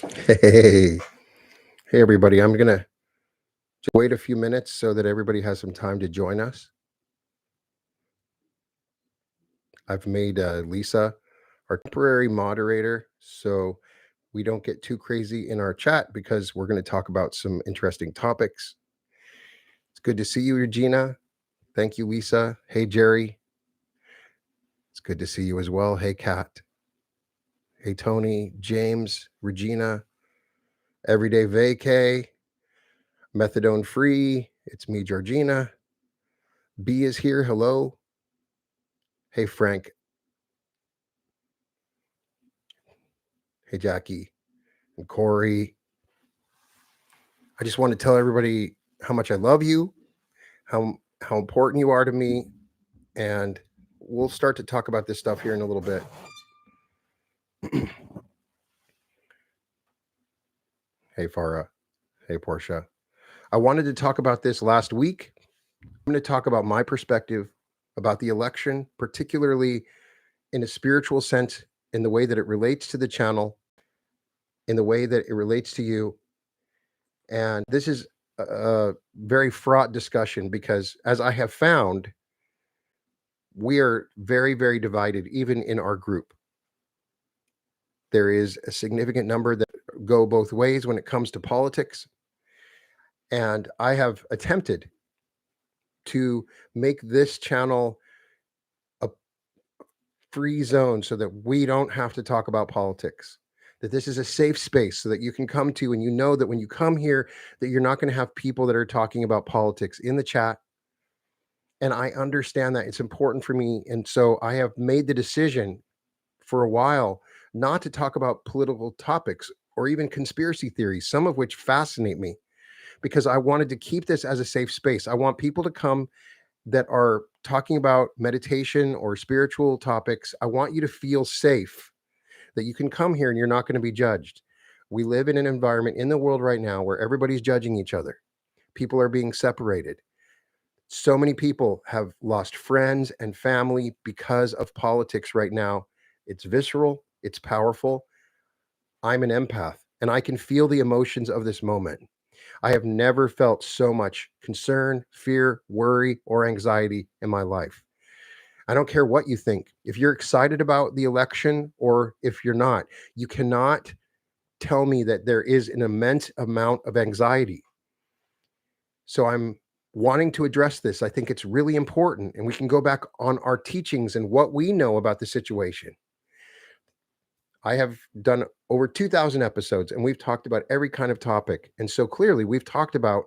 Hey, hey, everybody. I'm going to wait a few minutes so that everybody has some time to join us. I've made Lisa our temporary moderator so we don't get too crazy in our chat because we're going to talk about some interesting topics. It's good to see you, Regina. Thank you, Lisa. Hey, Jerry. It's good to see you as well. Hey, Kat. Hey, Tony, James, Regina, Everyday Vacay, Methadone Free. It's me, Georgina. B is here. Hello. Hey, Frank. Hey, Jackie and Corey. I just want to tell everybody how much I love you, how important you are to me, and we'll start to talk about this stuff here in a little bit. Hey, Farah. Hey, Portia. I wanted to talk about this last week. I'm going to talk about my perspective about the election, particularly in a spiritual sense, in the way that it relates to the channel, in the way that it relates to you. And this is a very fraught discussion because, as I have found, we are very, very divided, even in our group. There is a significant number that go both ways when it comes to politics. And I have attempted to make this channel a free zone so that we don't have to talk about politics, that this is a safe space so that you can come to, and you know that when you come here, that you're not going to have people that are talking about politics in the chat. And I understand that it's important for me. And so I have made the decision for a while not to talk about political topics or even conspiracy theories, some of which fascinate me, because I wanted to keep this as a safe space. I want people to come that are talking about meditation or spiritual topics. I want you to feel safe, that you can come here and you're not going to be judged. We live in an environment in the world right now where everybody's judging each other. People are being separated. So many people have lost friends and family because of politics right now. It's visceral, it's powerful. I'm an empath and I can feel the emotions of this moment. I have never felt so much concern, fear, worry, or anxiety in my life. I don't care what you think. If you're excited about the election or if you're not, you cannot tell me that there is an immense amount of anxiety. So I'm wanting to address this. I think it's really important, and we can go back on our teachings and what we know about the situation. I have done over 2,000 episodes, and we've talked about every kind of topic. And so clearly, we've talked about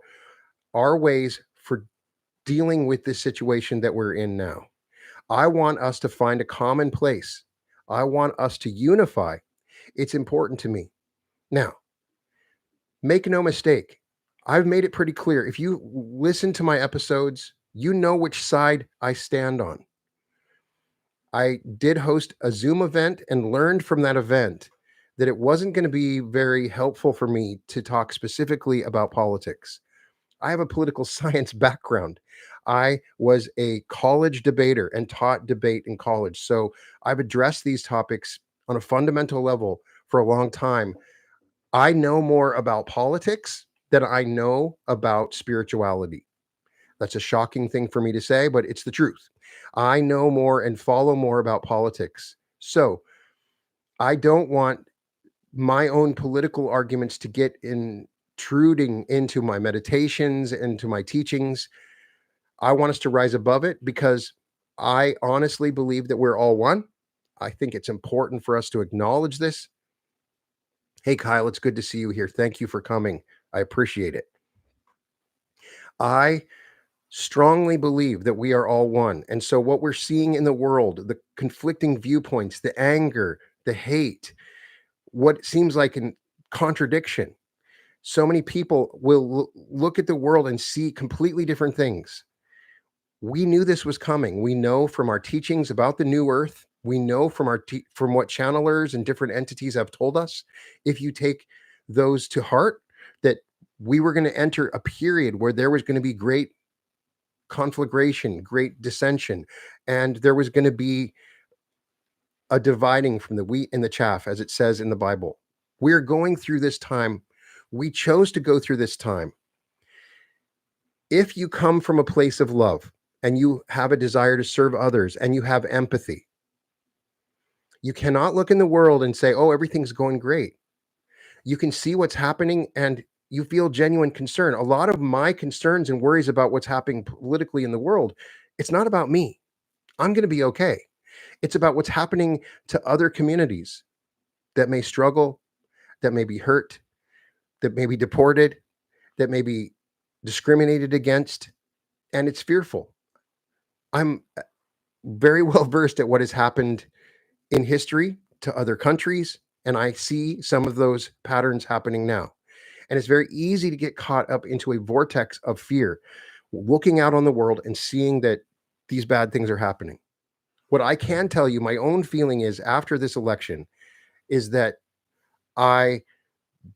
our ways for dealing with this situation that we're in now. I want us to find a common place. I want us to unify. It's important to me. Now, make no mistake, I've made it pretty clear. If you listen to my episodes, you know which side I stand on. I did host a Zoom event and learned from that event that it wasn't going to be very helpful for me to talk specifically about politics. I have a political science background. I was a college debater and taught debate in college. So I've addressed these topics on a fundamental level for a long time. I know more about politics than I know about spirituality. That's a shocking thing for me to say, but it's the truth. I know more and follow more about politics. So I don't want my own political arguments to get intruding into my meditations, into my teachings. I want us to rise above it because I honestly believe that we're all one. I think it's important for us to acknowledge this. Hey, Kyle, it's good to see you here. Thank you for coming. I appreciate it. I strongly believe that we are all one. And so, what we're seeing in the world, the conflicting viewpoints, the anger, the hate, what seems like a contradiction, so many people will look at the world and see completely different things. We knew this was coming. We know from our teachings about the new earth. We know from from what channelers and different entities have told us. If you take those to heart, that we were going to enter a period where there was going to be great conflagration, great dissension, and there was going to be a dividing from the wheat and the chaff, as it says in the Bible. We're going through this time. We chose to go through this time. If you come from a place of love and you have a desire to serve others and you have empathy, you cannot look in the world and say, oh, everything's going great. You can see what's happening and you feel genuine concern. A lot of my concerns and worries about what's happening politically in the world, it's not about me. I'm going to be okay. It's about what's happening to other communities that may struggle, that may be hurt, that may be deported, that may be discriminated against, and it's fearful. I'm very well versed at what has happened in history to other countries, and I see some of those patterns happening now. And it's very easy to get caught up into a vortex of fear, looking out on the world and seeing that these bad things are happening. What I can tell you, my own feeling is after this election, is that I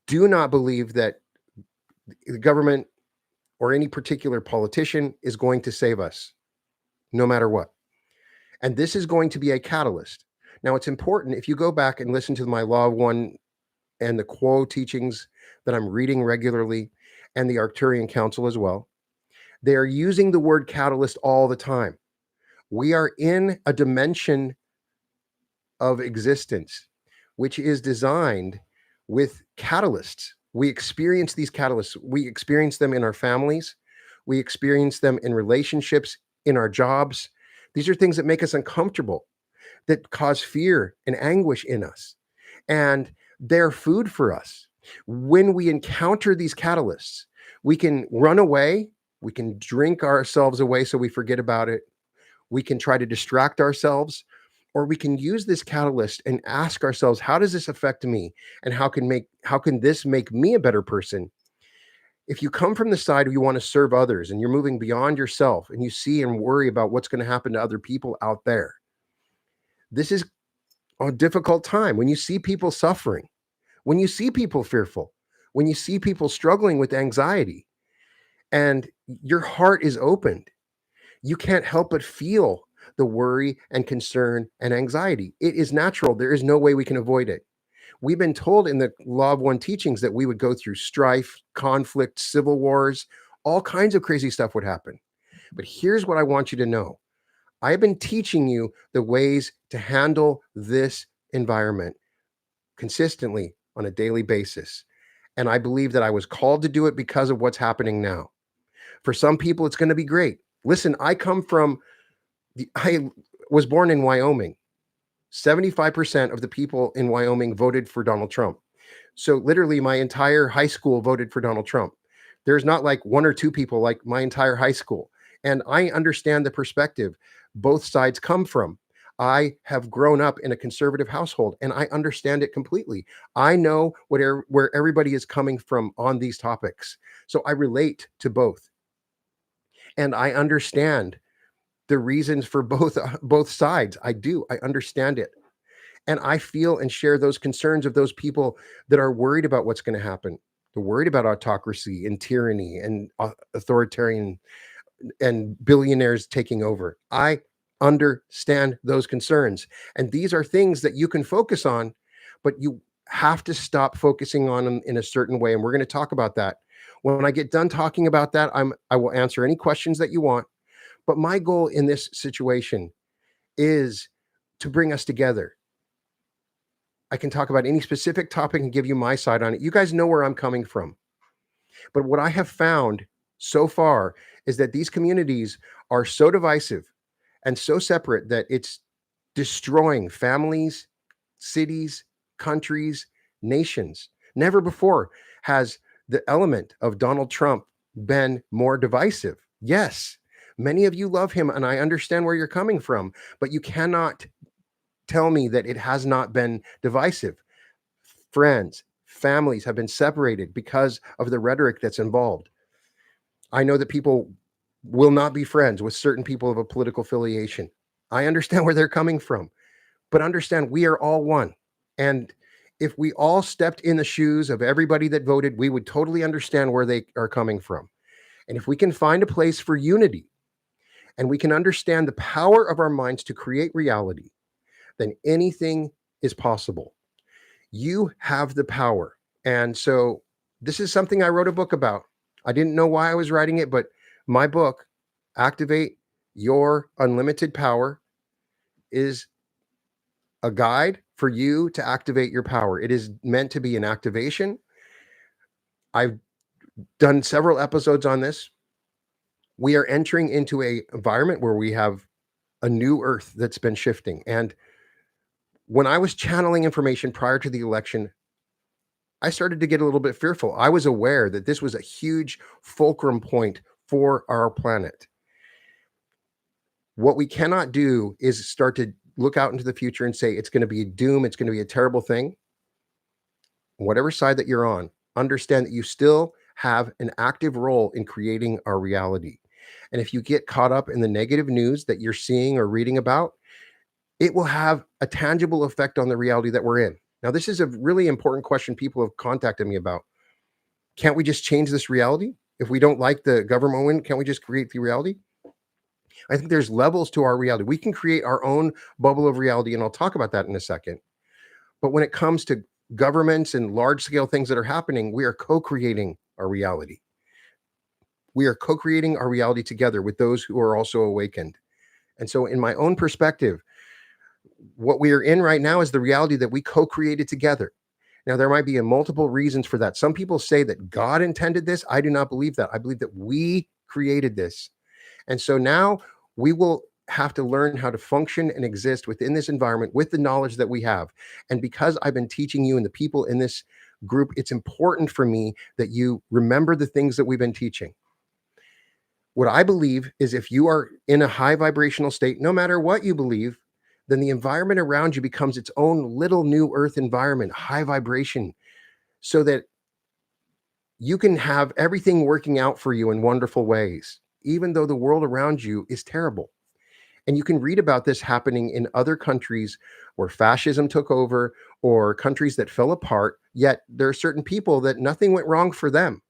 do not believe that the government or any particular politician is going to save us, no matter what. And this is going to be a catalyst. Now, it's important if you go back and listen to my Law of One and the Quo teachings that I'm reading regularly, and the Arcturian Council as well, they are using the word catalyst all the time. We are in a dimension of existence which is designed with catalysts. We experience these catalysts. We experience them in our families. We experience them in relationships, in our jobs. These are things that make us uncomfortable, that cause fear and anguish in us. And they're food for us. When we encounter these catalysts, we can run away. We can drink ourselves away so we forget about it. We can try to distract ourselves, or we can use this catalyst and ask ourselves, how does this affect me? And how can this make me a better person? If you come from the side where you want to serve others and you're moving beyond yourself and you see and worry about what's going to happen to other people out there, this is a difficult time. When you see people suffering, when you see people fearful, when you see people struggling with anxiety, and your heart is opened, you can't help but feel the worry and concern and anxiety. It is natural. There is no way we can avoid it. We've been told in the Law of One teachings that we would go through strife, conflict, civil wars, all kinds of crazy stuff would happen. But here's what I want you to know. I've been teaching you the ways to handle this environment consistently on a daily basis. And I believe that I was called to do it because of what's happening now. For some people, it's going to be great. Listen, I was born in Wyoming. 75% of the people in Wyoming voted for Donald Trump. So literally my entire high school voted for Donald Trump. There's not like one or two people, like my entire high school. And I understand the perspective both sides come from. I have grown up in a conservative household and I understand it completely. I know where everybody is coming from on these topics. So I relate to both. And I understand the reasons for both sides. I do. I understand it. And I feel and share those concerns of those people that are worried about what's going to happen. They're worried about autocracy and tyranny and authoritarian and billionaires taking over. I understand those concerns. And these are things that you can focus on, but you have to stop focusing on them in a certain way. And we're going to talk about that. When I get done talking about that, I will answer any questions that you want. But my goal in this situation is to bring us together. I can talk about any specific topic and give you my side on it. You guys know where I'm coming from. But what I have found so far is that these communities are so divisive and so separate that it's destroying families, cities, countries, nations. Never before has the element of Donald Trump been more divisive. Yes, many of you love him, and I understand where you're coming from, but you cannot tell me that it has not been divisive. Friends, families have been separated because of the rhetoric that's involved. I know that people will not be friends with certain people of a political affiliation. I understand where they're coming from, but understand we are all one. And if we all stepped in the shoes of everybody that voted, we would totally understand where they are coming from. And if we can find a place for unity and we can understand the power of our minds to create reality, then anything is possible. You have the power. And so this is something I wrote a book about. I didn't know why I was writing it, but my book, Activate Your Unlimited Power, is a guide for you to activate your power. It is meant to be an activation. I've done several episodes on this. We are entering into a environment where we have a new earth that's been shifting. And when I was channeling information prior to the election, I started to get a little bit fearful. I was aware that this was a huge fulcrum point for our planet. What we cannot do is start to look out into the future and say it's going to be doom, it's going to be a terrible thing. Whatever side that you're on, understand that you still have an active role in creating our reality. And if you get caught up in the negative news that you're seeing or reading about, it will have a tangible effect on the reality that we're in. Now, this is a really important question people have contacted me about. Can't we just change this reality? If we don't like the government win, can't we just create the reality? I think there's levels to our reality. We can create our own bubble of reality, and I'll talk about that in a second. But when it comes to governments and large scale things that are happening, we are co-creating our reality. We are co-creating our reality together with those who are also awakened. And so in my own perspective, what we are in right now is the reality that we co-created together. Now, there might be multiple reasons for that. Some people say that God intended this. I do not believe that. I believe that we created this. And so now we will have to learn how to function and exist within this environment with the knowledge that we have. And because I've been teaching you and the people in this group, it's important for me that you remember the things that we've been teaching. What I believe is if you are in a high vibrational state, no matter what you believe, then the environment around you becomes its own little new earth environment, high vibration, so that you can have everything working out for you in wonderful ways, even though the world around you is terrible. And you can read about this happening in other countries where fascism took over or countries that fell apart, yet there are certain people that nothing went wrong for them.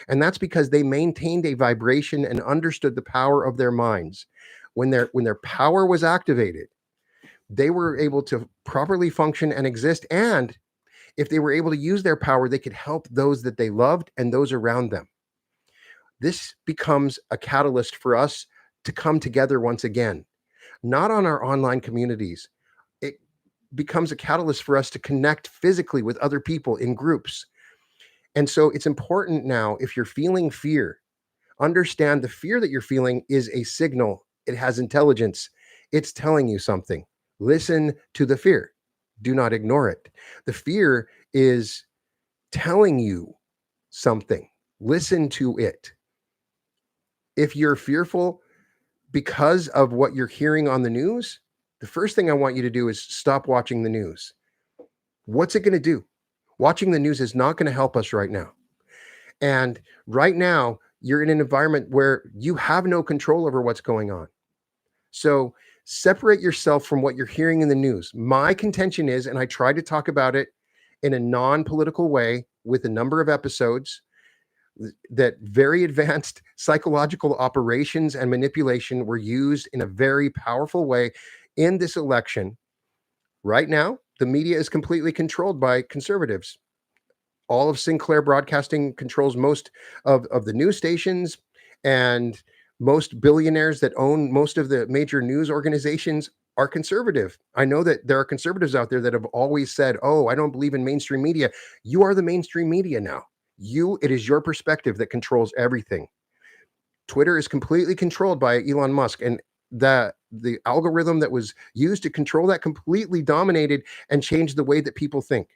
And that's because they maintained a vibration and understood the power of their minds. When their power was activated, they were able to properly function and exist. And if they were able to use their power, they could help those that they loved and those around them. This becomes a catalyst for us to come together once again, not on our online communities. It becomes a catalyst for us to connect physically with other people in groups. And so it's important now, if you're feeling fear, understand the fear that you're feeling is a signal. It has intelligence. It's telling you something. Listen to the fear. Do not ignore it. The fear is telling you something. Listen to it. If you're fearful because of what you're hearing on the news, the first thing I want you to do is stop watching the news. What's it going to do? Watching the news is not going to help us right now. And right now, you're in an environment where you have no control over what's going on. So separate yourself from what you're hearing in the news. My contention is, and I tried to talk about it in a non-political way with a number of episodes, that very advanced psychological operations and manipulation were used in a very powerful way in this election. Right now, the media is completely controlled by conservatives. All of Sinclair Broadcasting controls most of the news stations, and most billionaires that own most of the major news organizations are conservative. I know that there are conservatives out there that have always said, oh, I don't believe in mainstream media. You are the mainstream media now. It is your perspective that controls everything. Twitter is completely controlled by Elon Musk, and the algorithm that was used to control that completely dominated and changed the way that people think.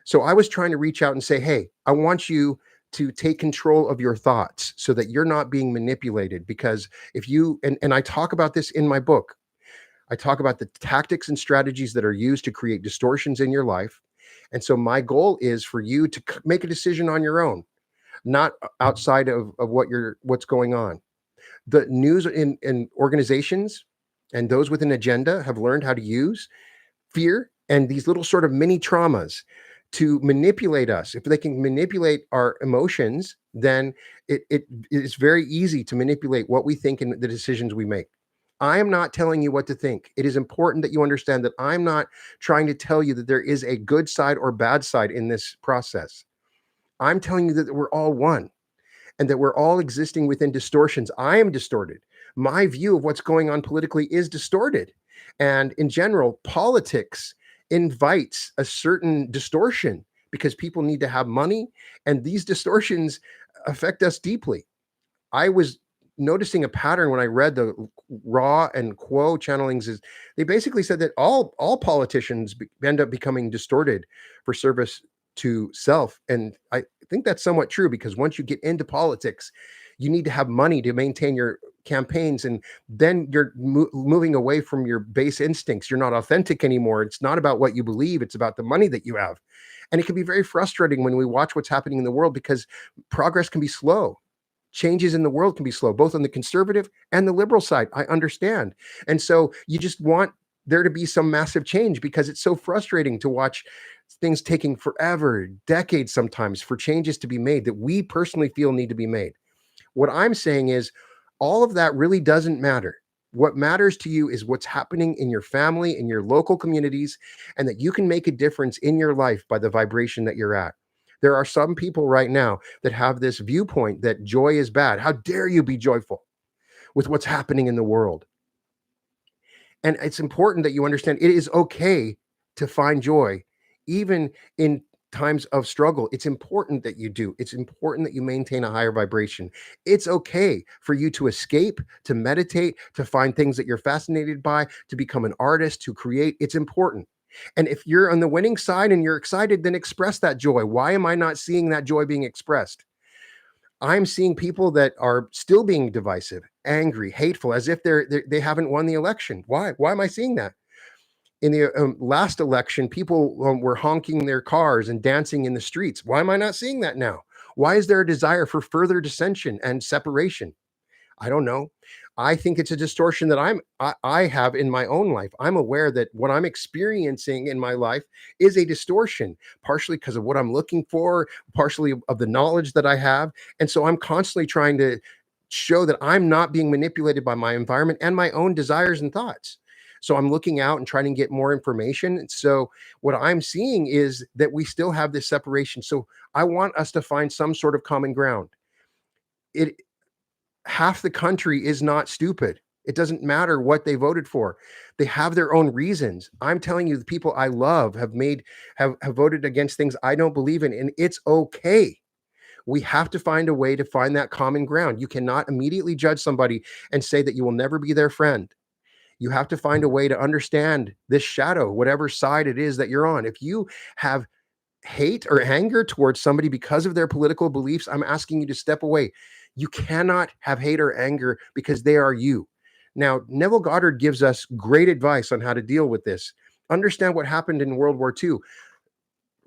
So I was trying to reach out and say, hey, I want you to take control of your thoughts so that you're not being manipulated. Because if you, and I talk about this in my book, I talk about the tactics and strategies that are used to create distortions in your life. And so my goal is for you to make a decision on your own, not outside of what's going on. The news in organizations and those with an agenda have learned how to use fear and these little sort of mini traumas to manipulate us. If they can manipulate our emotions, then it is very easy to manipulate what we think and the decisions we make. I am not telling you what to think. It is important that you understand that I'm not trying to tell you that there is a good side or bad side in this process. I'm telling you that we're all one and that we're all existing within distortions. I am distorted. My view of what's going on politically is distorted. And in general, politics invites a certain distortion because people need to have money, and these distortions affect us deeply. I was noticing a pattern when I read the Raw and Quo channelings. Is they basically said that all politicians end up becoming distorted for service to self, and I think that's somewhat true because once you get into politics, you need to have money to maintain your campaigns, and then you're moving away from your base instincts. You're not authentic anymore. It's not about what you believe; it's about the money that you have, and it can be very frustrating when we watch what's happening in the world because progress can be slow. Changes in the world can be slow, both on the conservative and the liberal side. I understand. And so you just want there to be some massive change because it's so frustrating to watch things taking forever, decades sometimes, for changes to be made that we personally feel need to be made. What I'm saying is all of that really doesn't matter. What matters to you is what's happening in your family, in your local communities, and that you can make a difference in your life by the vibration that you're at. There are some people right now that have this viewpoint that joy is bad. How dare you be joyful with what's happening in the world? And it's important that you understand it is okay to find joy, even in times of struggle. It's important that you do. It's important that you maintain a higher vibration. It's okay for you to escape, to meditate, to find things that you're fascinated by, to become an artist, to create. It's important. And if you're on the winning side and you're excited, then express that joy. Why am I not seeing that joy being expressed? I'm seeing people that are still being divisive, angry, hateful, as if they haven't won the election. Why? Why am I seeing that? In the last election, people were honking their cars and dancing in the streets. Why am I not seeing that now? Why is there a desire for further dissension and separation? I don't know. I think it's a distortion that I have in my own life. I'm aware that what I'm experiencing in my life is a distortion, partially because of what I'm looking for, partially of the knowledge that I have. And so I'm constantly trying to show that I'm not being manipulated by my environment and my own desires and thoughts. So I'm looking out and trying to get more information. So what I'm seeing is that we still have this separation. So I want us to find some sort of common ground. It Half the country is not stupid. It doesn't matter what they voted for. They have their own reasons. I'm telling you, the people I love have voted against things I don't believe in, and it's okay. We have to find a way to find that common ground. You cannot immediately judge somebody and say that you will never be their friend. You have to find a way to understand this shadow, whatever side it is that you're on. If you have hate or anger towards somebody because of their political beliefs, I'm asking you to step away. You cannot have hate or anger because they are you. Now, Neville Goddard gives us great advice on how to deal with this. Understand what happened in World War II.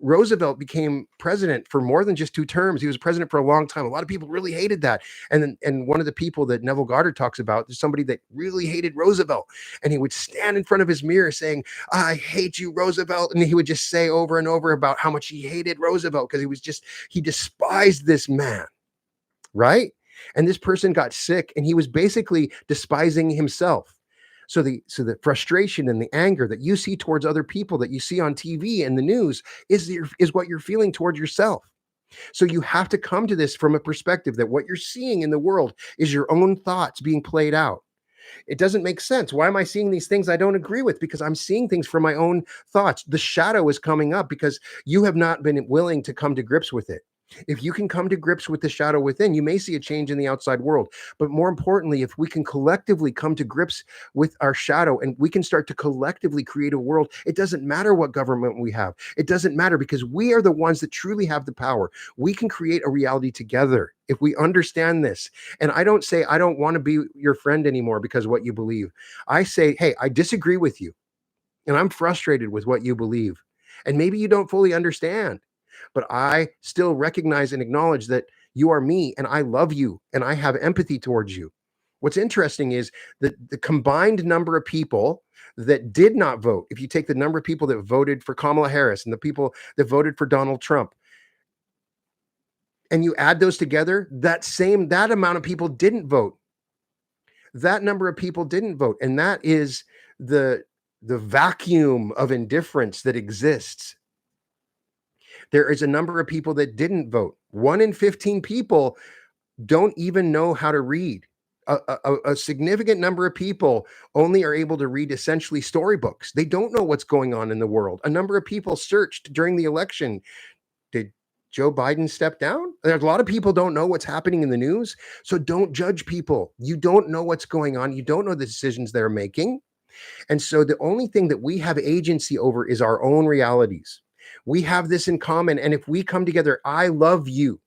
Roosevelt became president for more than just 2 terms. He was president for a long time. A lot of people really hated that. And one of the people that Neville Goddard talks about is somebody that really hated Roosevelt. And he would stand in front of his mirror saying, "I hate you, Roosevelt." And he would just say over and over about how much he hated Roosevelt because he despised this man, right? And this person got sick and he was basically despising himself. So the frustration and the anger that you see towards other people that you see on TV and the news is what you're feeling towards yourself. So you have to come to this from a perspective that what you're seeing in the world is your own thoughts being played out. It doesn't make sense. Why am I seeing these things I don't agree with? Because I'm seeing things from my own thoughts. The shadow is coming up because you have not been willing to come to grips with it. If you can come to grips with the shadow within, you may see a change in the outside world. But more importantly, if we can collectively come to grips with our shadow and we can start to collectively create a world, it doesn't matter what government we have. It doesn't matter because we are the ones that truly have the power. We can create a reality together if we understand this. And I don't say I don't want to be your friend anymore because of what you believe. I say, hey, I disagree with you and I'm frustrated with what you believe. And maybe you don't fully understand, but I still recognize and acknowledge that you are me and I love you and I have empathy towards you. What's interesting is that the combined number of people that did not vote, if you take the number of people that voted for Kamala Harris and the people that voted for Donald Trump, and you add those together, that amount of people didn't vote. That number of people didn't vote. And that is the vacuum of indifference that exists. There is a number of people that didn't vote. 1 in 15 people don't even know how to read. A significant number of people only are able to read essentially storybooks. They don't know what's going on in the world. A number of people searched during the election. Did Joe Biden step down? There's a lot of people don't know what's happening in the news. So don't judge people. You don't know what's going on. You don't know the decisions they're making. And so the only thing that we have agency over is our own realities. We have this in common. And if we come together, I love you.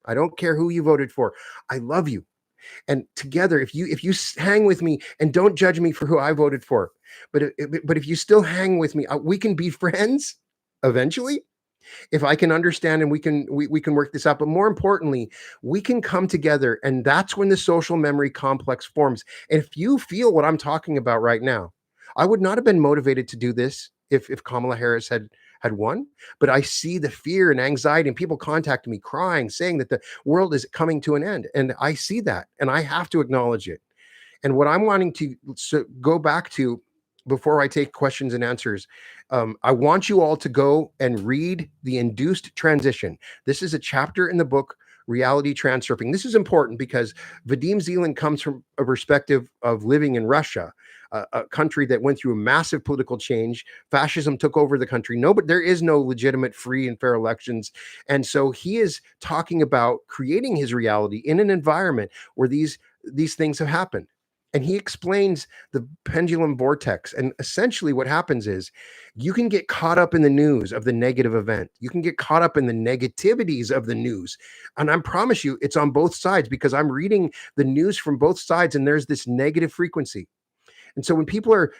I don't care who you voted for. I love you. And together, if you hang with me and don't judge me for who I voted for, but if you still hang with me, we can be friends eventually. If I can understand and we can work this out, but more importantly, we can come together, and that's when the social memory complex forms. And if you feel what I'm talking about right now, I would not have been motivated to do this if Kamala Harris had won, but I see the fear and anxiety and people contacting me crying, saying that the world is coming to an end. And I see that, and I have to acknowledge it. And what I'm wanting to go back to before I take questions and answers, I want you all to go and read The Induced Transition. This is a chapter in the book, Reality Transurfing. This is important because Vadim Zeland comes from a perspective of living in Russia, a country that went through a massive political change. Fascism took over the country. No, but there is no legitimate, free, and fair elections. And so he is talking about creating his reality in an environment where these things have happened. And he explains the pendulum vortex. And essentially what happens is you can get caught up in the news of the negative event. You can get caught up in the negativities of the news. And I promise you, it's on both sides, because I'm reading the news from both sides, and there's this negative frequency. And so when people are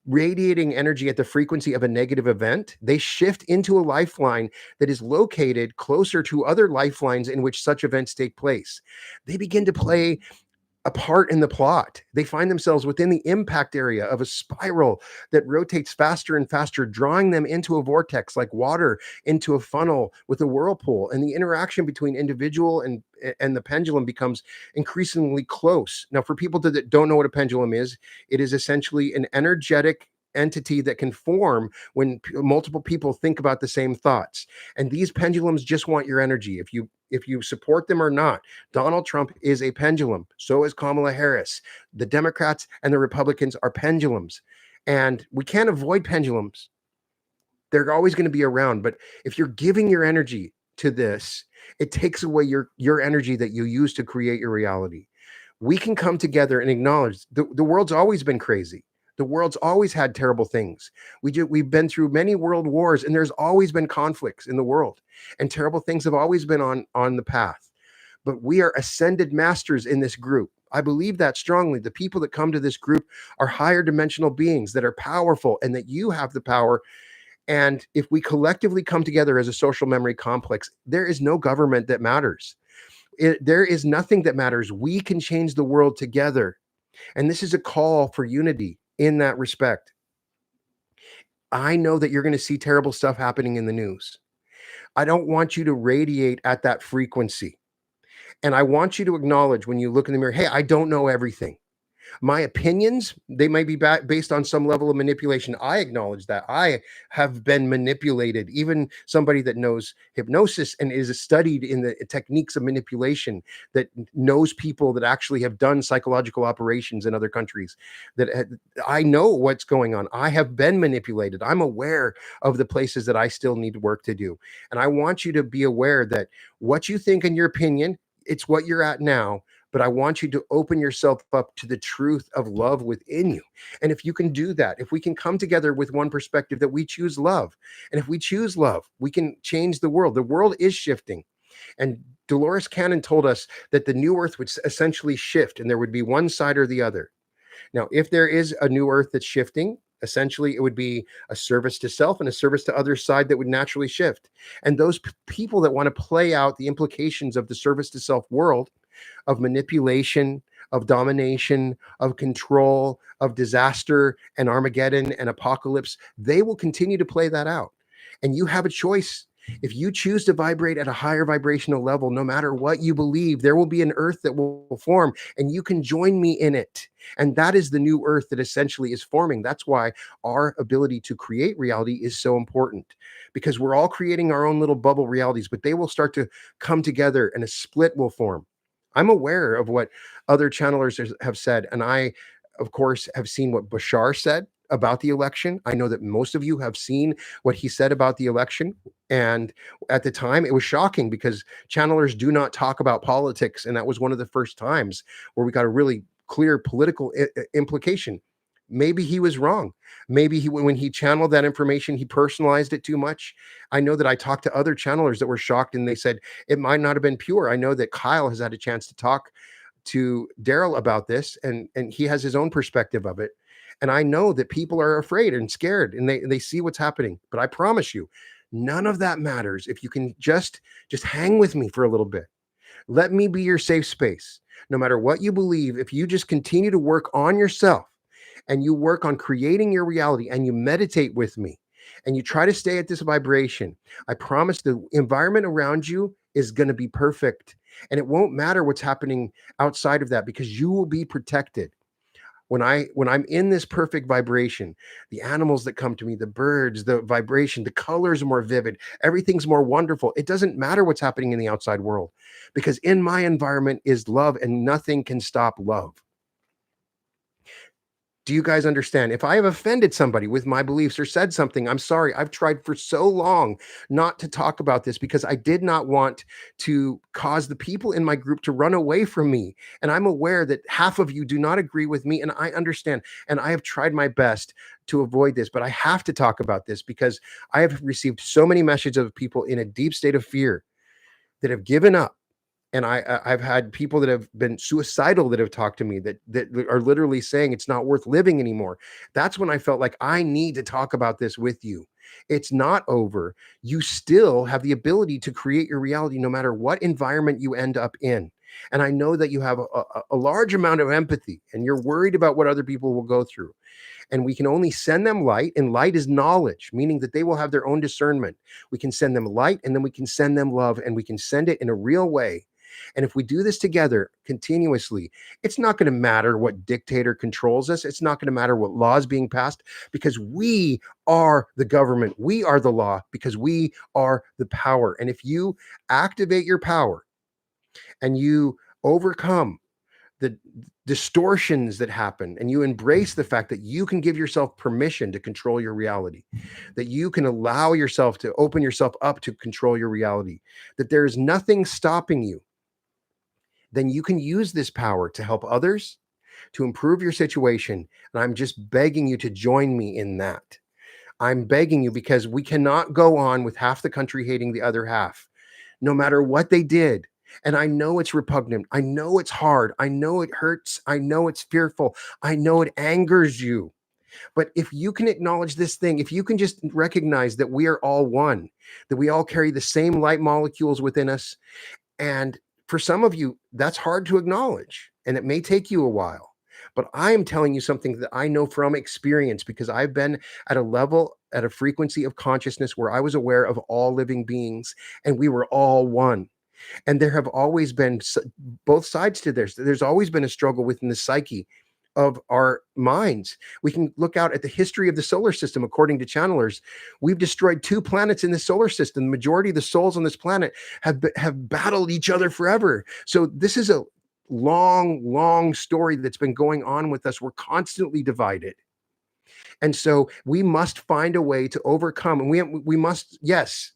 radiating energy at the frequency of a negative event, they shift into a lifeline that is located closer to other lifelines in which such events take place. They begin to play a part in the plot. They find themselves within the impact area of a spiral that rotates faster and faster, drawing them into a vortex like water into a funnel with a whirlpool. And the interaction between individual and the pendulum becomes increasingly close. Now, for people that don't know what a pendulum is, it is essentially an energetic entity that can form when multiple people think about the same thoughts. And these pendulums just want your energy. If you support them or not. Donald Trump is a pendulum. So is Kamala Harris. The Democrats and the Republicans are pendulums. And we can't avoid pendulums. They're always going to be around. But if you're giving your energy to this, it takes away your energy that you use to create your reality. We can come together and acknowledge the world's always been crazy. The world's always had terrible things. We've been through many world wars, and there's always been conflicts in the world, and terrible things have always been on the path. But we are ascended masters in this group. I believe that strongly. The people that come to this group are higher dimensional beings that are powerful, and that you have the power. And if we collectively come together as a social memory complex, there is no government that matters. There is nothing that matters. We can change the world together. And this is a call for unity in that respect. I know that you're going to see terrible stuff happening in the news. I don't want you to radiate at that frequency. And I want you to acknowledge when you look in the mirror, hey, I don't know everything. My opinions, they may be based on some level of manipulation. I acknowledge that. I have been manipulated. Even somebody that knows hypnosis and is studied in the techniques of manipulation, that knows people that actually have done psychological operations in other countries, that I know what's going on. I have been manipulated. I'm aware of the places that I still need work to do. And I want you to be aware that what you think in your opinion, it's what you're at now. But I want you to open yourself up to the truth of love within you. And if you can do that, if we can come together with one perspective that we choose love, and if we choose love, we can change the world. The world is shifting. And Dolores Cannon told us that the new earth would essentially shift, and there would be one side or the other. Now, if there is a new earth that's shifting, essentially it would be a service to self and a service to other side that would naturally shift. And those people that want to play out the implications of the service to self world, of manipulation, of domination, of control, of disaster and Armageddon and apocalypse, they will continue to play that out. And you have a choice. If you choose to vibrate at a higher vibrational level, no matter what you believe, there will be an earth that will form and you can join me in it. And that is the new earth that essentially is forming. That's why our ability to create reality is so important, because we're all creating our own little bubble realities, but they will start to come together and a split will form. I'm aware of what other channelers have said. And I, of course, have seen what Bashar said about the election. I know that most of you have seen what he said about the election. And at the time, it was shocking because channelers do not talk about politics. And that was one of the first times where we got a really clear political implication. Maybe he was wrong. Maybe when he channeled that information, he personalized it too much. I know that I talked to other channelers that were shocked and they said it might not have been pure. I know that Kyle has had a chance to talk to Daryl about this, and he has his own perspective of it. And I know that people are afraid and scared, and they see what's happening. But I promise you, none of that matters if you can just hang with me for a little bit. Let me be your safe space. No matter what you believe, if you just continue to work on yourself and you work on creating your reality and you meditate with me and you try to stay at this vibration, I promise the environment around you is going to be perfect. And it won't matter what's happening outside of that because you will be protected. When I'm in this perfect vibration, the animals that come to me, the birds, the vibration, the colors are more vivid, everything's more wonderful. It doesn't matter what's happening in the outside world because in my environment is love and nothing can stop love. Do you guys understand? If I have offended somebody with my beliefs or said something, I'm sorry. I've tried for so long not to talk about this because I did not want to cause the people in my group to run away from me. And I'm aware that half of you do not agree with me, and I understand. And I have tried my best to avoid this, but I have to talk about this because I have received so many messages of people in a deep state of fear that have given up. And I've had people that have been suicidal that have talked to me that are literally saying it's not worth living anymore. That's when I felt like I need to talk about this with you. It's not over. You still have the ability to create your reality no matter what environment you end up in. And I know that you have a large amount of empathy and you're worried about what other people will go through. And we can only send them light, and light is knowledge, meaning that they will have their own discernment. We can send them light, and then we can send them love, and we can send it in a real way. And if we do this together continuously, it's not going to matter what dictator controls us. It's not going to matter what law is being passed because we are the government. We are the law because we are the power. And if you activate your power and you overcome the distortions that happen and you embrace the fact that you can give yourself permission to control your reality, that you can allow yourself to open yourself up to control your reality, that there is nothing stopping you, then you can use this power to help others, to improve your situation. And I'm just begging you to join me in that. I'm begging you because we cannot go on with half the country hating the other half, no matter what they did. And I know it's repugnant. I know it's hard. I know it hurts. I know it's fearful. I know it angers you. But if you can acknowledge this thing, if you can just recognize that we are all one, that we all carry the same light molecules within us, and for some of you, that's hard to acknowledge, and it may take you a while. But I am telling you something that I know from experience because I've been at a level, at a frequency of consciousness where I was aware of all living beings and we were all one. And there have always been both sides to this. There's always been a struggle within the psyche of our minds. We can look out at the history of the solar system. According to channelers, we've destroyed 2 planets in the solar system. The majority of the souls on this planet have battled each other forever. So this is a long story that's been going on with us. We're constantly divided. And so we must find a way to overcome. And we must, yes,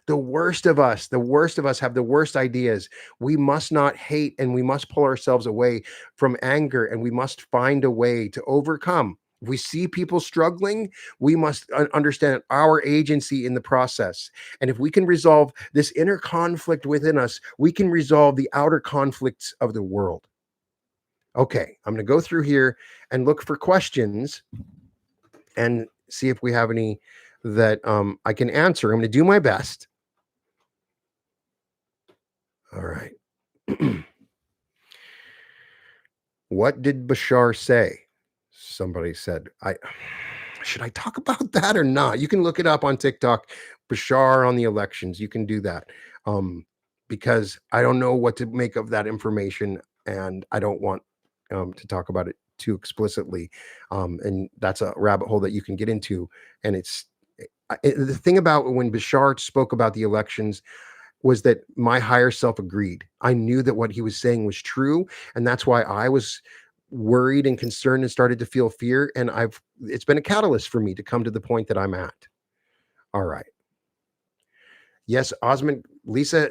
the worst of us have the worst ideas. We must not hate and we must pull ourselves away from anger and we must find a way to overcome. If we see people struggling, we must understand our agency in the process. And if we can resolve this inner conflict within us, we can resolve the outer conflicts of the world. Okay, I'm going to go through here and look for questions and see if we have any that I can answer. I'm going to do my best. All right. What did Bashar say? Somebody said, I should I talk about that or not? You can look it up on TikTok. Bashar on the elections. You can do that. Um, because I don't know what to make of that information, and I don't want to talk about it too explicitly. And that's a rabbit hole that you can get into. And the thing about when Bashar spoke about the elections was that my higher self agreed. I knew that what he was saying was true, and that's why I was worried and concerned and started to feel fear. And it's been a catalyst for me to come to the point that I'm at. All right. Yes, Osmond, Lisa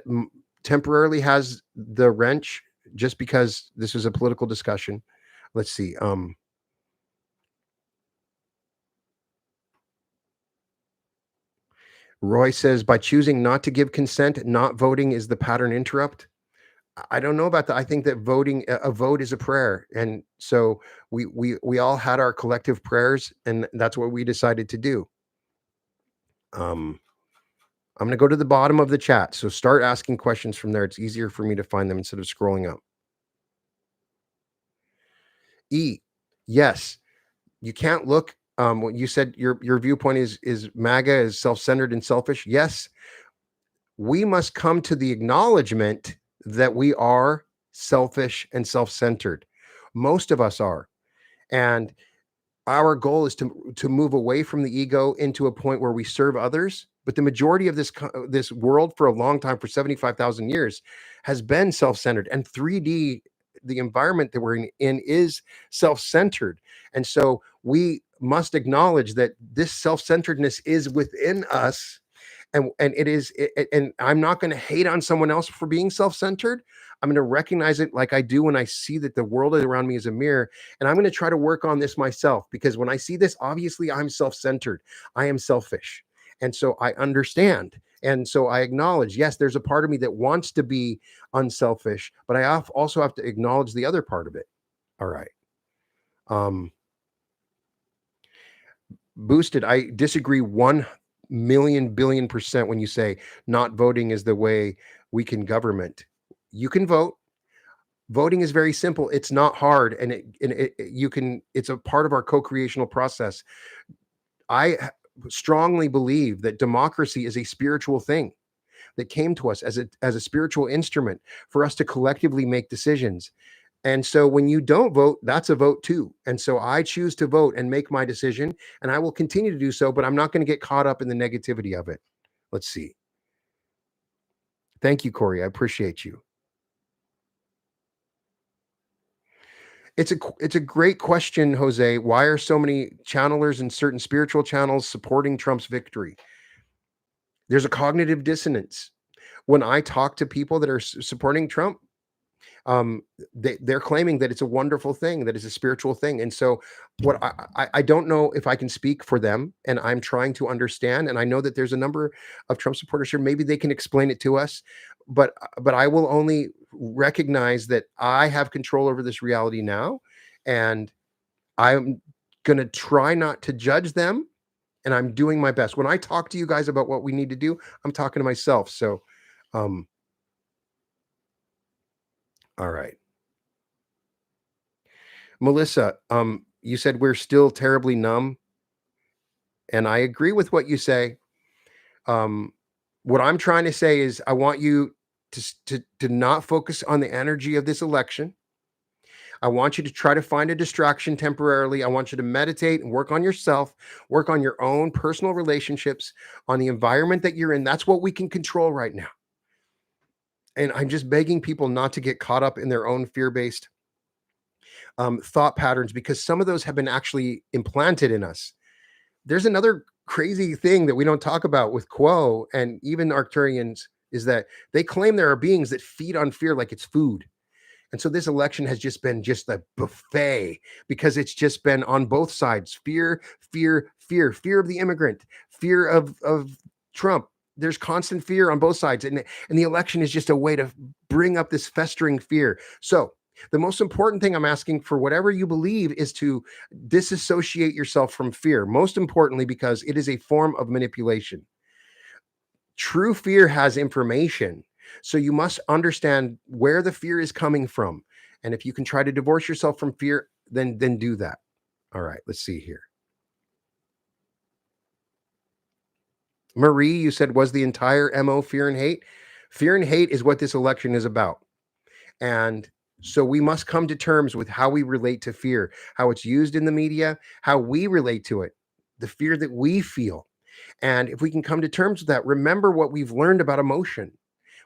temporarily has the wrench just because this is a political discussion. Let's see. Roy says by choosing not to give consent, not voting is the pattern interrupt. I don't know about that. I think that a vote is a prayer, and so we all had our collective prayers, and that's what we decided to do. Um, I'm going to go to the bottom of the chat, so start asking questions from there. It's easier for me to find them instead of scrolling up. E, yes, you can't look. What you said, your viewpoint is MAGA is self-centered and selfish. Yes, we must come to the acknowledgement that we are selfish and self-centered. Most of us are. And our goal is to move away from the ego into a point where we serve others. But the majority of this world for a long time, for 75,000 years, has been self-centered. And 3D, the environment that we're in is self-centered. And so we must acknowledge that this self-centeredness is within us, and and I'm not going to hate on someone else for being self-centered. I'm going to recognize it like I do when I see that the world around me is a mirror, and I'm going to try to work on this myself, because when I see this, obviously I'm self-centered, I am selfish, and so I understand, and so I acknowledge, yes, there's a part of me that wants to be unselfish, but I also have to acknowledge the other part of it. All right. um Boosted, I disagree 1 million billion% when you say not voting is the way we can government. You can vote. Voting is very simple. It's not hard, and you can. It's a part of our co-creational process. Strongly believe that democracy is a spiritual thing that came to us as a spiritual instrument for us to collectively make decisions. And so when you don't vote, that's a vote too. And so I choose to vote and make my decision, and I will continue to do so, but I'm not going to get caught up in the negativity of it. Let's see. Thank you, Corey. I appreciate you. It's a great question, Jose. Why are so many channelers and certain spiritual channels supporting Trump's victory? There's a cognitive dissonance. When I talk to people that are supporting Trump, um they're claiming that it's a wonderful thing, that it's a spiritual thing. And so what I don't know if I can speak for them, and I'm trying to understand, and I know that there's a number of Trump supporters here, maybe they can explain it to us, but I will only recognize that I have control over this reality now, and I'm going to try not to judge them, and I'm doing my best. When I talk to you guys about what we need to do, I'm talking to myself. So um all right. Melissa, you said we're still terribly numb, and I agree with what you say. Um, what I'm trying to say is, I want you to not focus on the energy of this election. I want you to try to find a distraction temporarily. I want you to meditate and work on yourself, work on your own personal relationships, on the environment that you're in. That's what we can control right now. And I'm just begging people not to get caught up in their own fear-based thought patterns, because some of those have been actually implanted in us. There's another crazy thing that we don't talk about with Quo and even Arcturians, is that they claim there are beings that feed on fear like it's food. And so this election has just been just a buffet, because it's just been on both sides: fear, fear, fear, fear of the immigrant, fear of Trump. There's constant fear on both sides, and the election is just a way to bring up this festering fear. So the most important thing I'm asking for, whatever you believe, is to disassociate yourself from fear. Most importantly, because it is a form of manipulation. True fear has information. So you must understand where the fear is coming from. And if you can try to divorce yourself from fear, then do that. All right, let's see here. Marie, you said, was the entire MO fear and hate? Fear and hate is what this election is about. And so we must come to terms with how we relate to fear, how it's used in the media, how we relate to it, the fear that we feel. And if we can come to terms with that, remember what we've learned about emotion.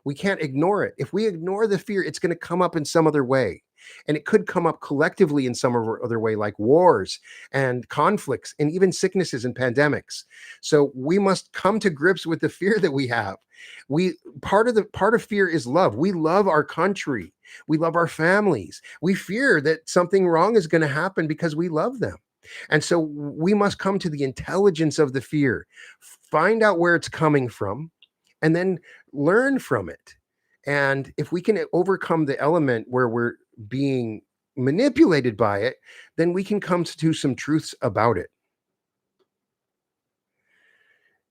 We can't ignore it. If we ignore the fear, it's going to come up in some other way. And it could come up collectively in some other way, like wars and conflicts and even sicknesses and pandemics. So we must come to grips with the fear that we have. We part of fear is love. We love our country. We love our families. We fear that something wrong is going to happen because we love them. And so we must come to the intelligence of the fear, find out where it's coming from, and then learn from it. And if we can overcome the element where we're being manipulated by it, then we can come to some truths about it.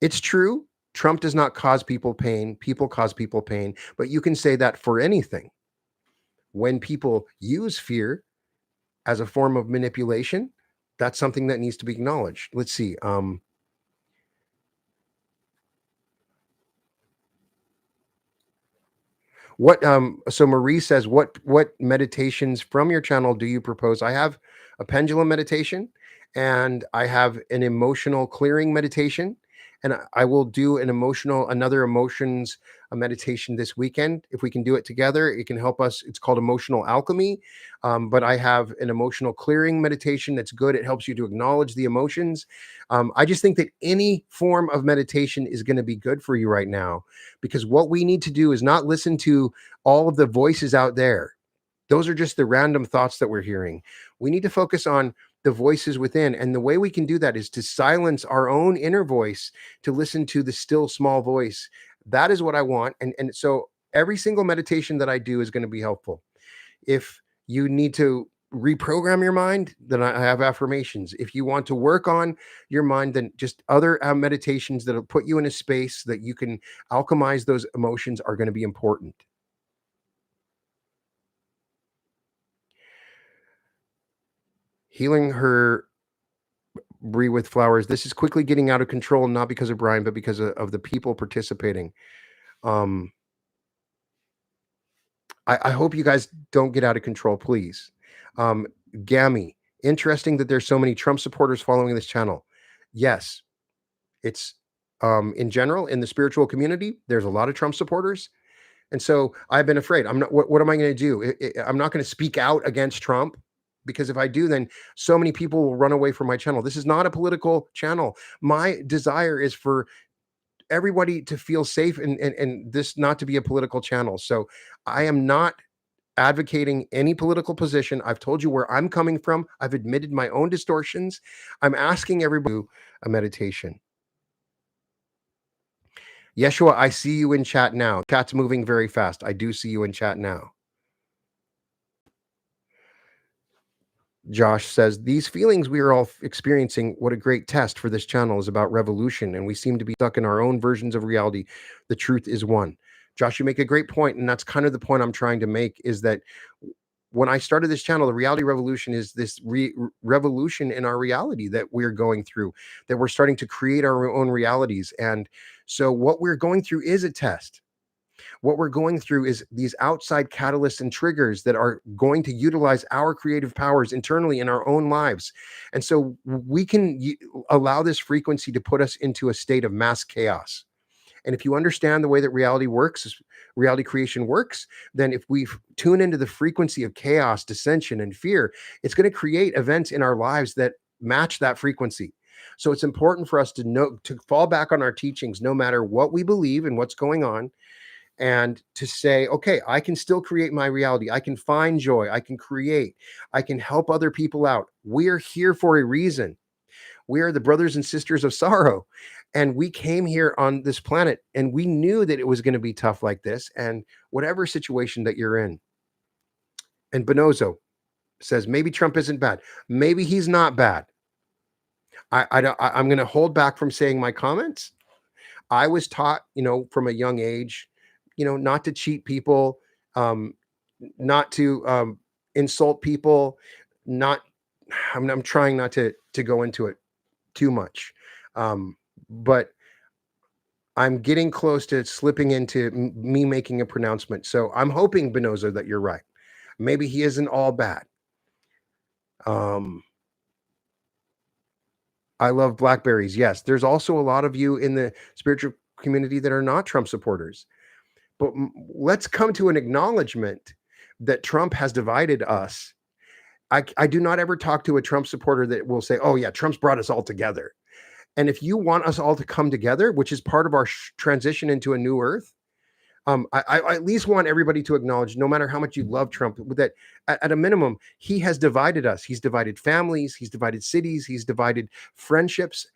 It's true, Trump does not cause people cause people pain, but you can say that for anything. When people use fear as a form of manipulation, that's something that needs to be acknowledged. Let's see. What so Marie says, what meditations from your channel do you propose? I have a pendulum meditation and I have an emotional clearing meditation, and I will do another emotions a meditation this weekend. If we can do it together, it can help us. It's called emotional alchemy. But I have an emotional clearing meditation that's good. It helps you to acknowledge the emotions. I just think that any form of meditation is going to be good for you right now, because what we need to do is not listen to all of the voices out there. Those are just the random thoughts that we're hearing. We need to focus on the voices within. And the way we can do that is to silence our own inner voice, to listen to the still small voice. That is what I want. And so every single meditation that I do is going to be helpful. If you need to reprogram your mind, then I have affirmations. If you want to work on your mind, then just other meditations that'll put you in a space that you can alchemize those emotions are going to be important. Healing her Brie with flowers. This is quickly getting out of control, not because of Brian, but because of the people participating. Um, I hope you guys don't get out of control, please. Um, Gammy, interesting that there's so many Trump supporters following this channel. Yes, it's in general in the spiritual community. There's a lot of Trump supporters, and so I've been afraid. I'm not. What am I going to do? I'm not going to speak out against Trump, because if I do, then so many people will run away from my channel. This is not a political channel. My desire is for everybody to feel safe, and this not to be a political channel. So I am not advocating any political position. I've told you where I'm coming from. I've admitted my own distortions. I'm asking everybody to do a meditation. Yeshua, I see you in chat now. Chat's moving very fast. I do see you in chat now. Josh says, these feelings we are all experiencing, what a great test for this channel, is about revolution, and we seem to be stuck in our own versions of reality. The truth is one. Josh, you make a great point, and that's kind of the point I'm trying to make, is that when I started this channel, the reality revolution is this revolution in our reality that we're going through, that we're starting to create our own realities. And so what we're going through is a test. What we're going through is these outside catalysts and triggers that are going to utilize our creative powers internally in our own lives. And so we can allow this frequency to put us into a state of mass chaos. And if you understand the way that reality creation works, then if we tune into the frequency of chaos, dissension, and fear, it's going to create events in our lives that match that frequency. So it's important for us to know, to fall back on our teachings, no matter what we believe and what's going on, and to say, okay, I can still create my reality. I can find joy. I can create. I can help other people out. We're here for a reason. We are the brothers and sisters of sorrow. And we came here on this planet and we knew that it was going to be tough like this, and whatever situation that you're in. And Bonozo says, maybe Trump isn't bad. Maybe he's not bad. I'm going to hold back from saying my comments. I was taught, from a young age, not to cheat people, um, not to insult people, not. I'm trying not to go into it too much, but I'm getting close to slipping into me making a pronouncement. So I'm hoping, Benoza, that you're right. Maybe he isn't all bad. Um, I love blackberries. Yes, there's also a lot of you in the spiritual community that are not Trump supporters. But let's come to an acknowledgement that Trump has divided us. I do not ever talk to a Trump supporter that will say, "Oh yeah, Trump's brought us all together." And if you want us all to come together, which is part of our transition into a new earth, I at least want everybody to acknowledge, no matter how much you love Trump, that at a minimum, he has divided us. He's divided families, he's divided cities, he's divided friendships.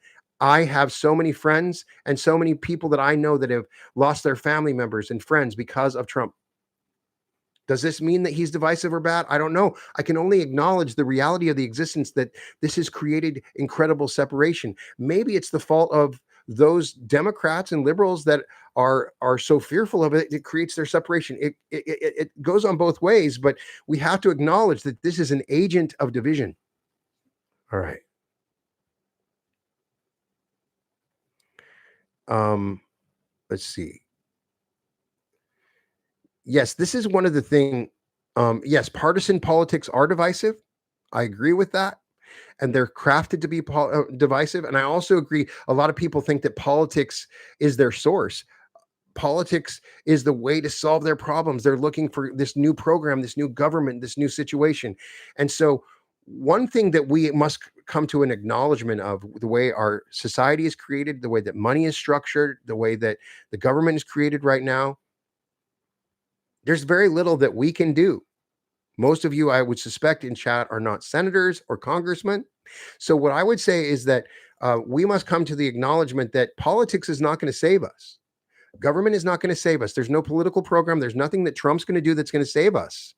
I have so many friends and so many people that I know that have lost their family members and friends because of Trump. Does this mean that he's divisive or bad? I don't know. I can only acknowledge the reality of the existence that this has created incredible separation. Maybe it's the fault of those Democrats and liberals that are so fearful of it. It creates their separation. It goes on both ways, but we have to acknowledge that this is an agent of division. All right. Let's see. Yes, this is one of the thing. Yes, partisan politics are divisive. I agree with that. And they're crafted to be divisive. And I also agree, a lot of people think that politics is their source. Politics is the way to solve their problems. They're looking for this new program, this new government, this new situation. And so, one thing that we must come to an acknowledgement of, the way our society is created, the way that money is structured, the way that the government is created right now, there's very little that we can do. Most of you, I would suspect, in chat are not senators or congressmen. So, what I would say is that we must come to the acknowledgement that politics is not going to save us. Government is not going to save us. There's no political program. There's nothing that Trump's going to do that's going to save us.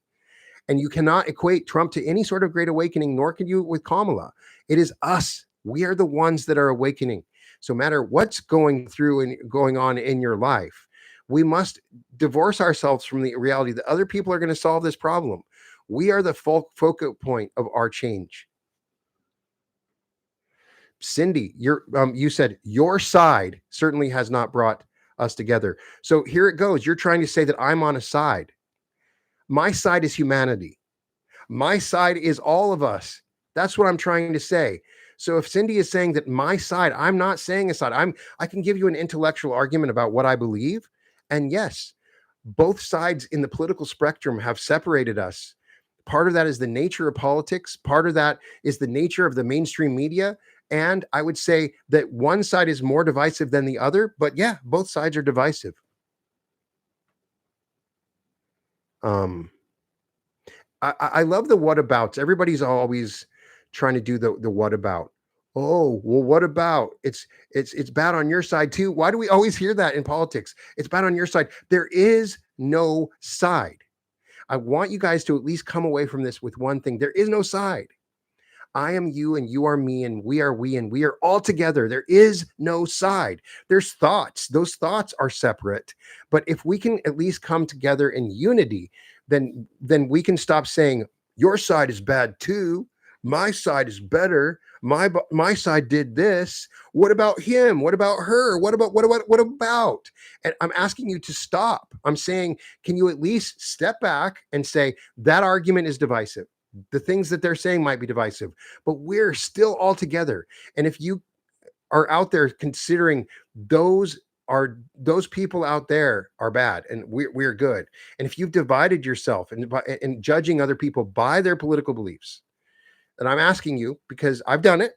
And you cannot equate Trump to any sort of great awakening, nor can you with Kamala. It is us. We are the ones that are awakening. So, no matter what's going through and going on in your life, we must divorce ourselves from the reality that other people are going to solve this problem. We are the focal point of our change. Cindy, you said your side certainly has not brought us together. So here it goes. You're trying to say that I'm on a side. My side is humanity. My side is all of us. That's what I'm trying to say. So if Cindy is saying that my side, I'm not saying a side. I can give you an intellectual argument about what I believe. And yes, both sides in the political spectrum have separated us. Part of that is the nature of politics. Part of that is the nature of the mainstream media. And I would say that one side is more divisive than the other. But yeah, both sides are divisive. I love the whatabouts. Everybody's always trying to do the what about. Oh, well, what about it's bad on your side too? Why do we always hear that in politics? It's bad on your side. There is no side. I want you guys to at least come away from this with one thing. There is no side. I am you and you are me and we are all together. There is no side. There's thoughts. Those thoughts are separate. But if we can at least come together in unity, then we can stop saying your side is bad too. My side is better. My side did this. What about him? What about her? What about? And I'm asking you to stop. I'm saying, can you at least step back and say that argument is divisive? The things that they're saying might be divisive, but we're still all together. And if you are out there considering those people out there are bad and we're good, and if you've divided yourself and judging other people by their political beliefs, then I'm asking you, because I've done it,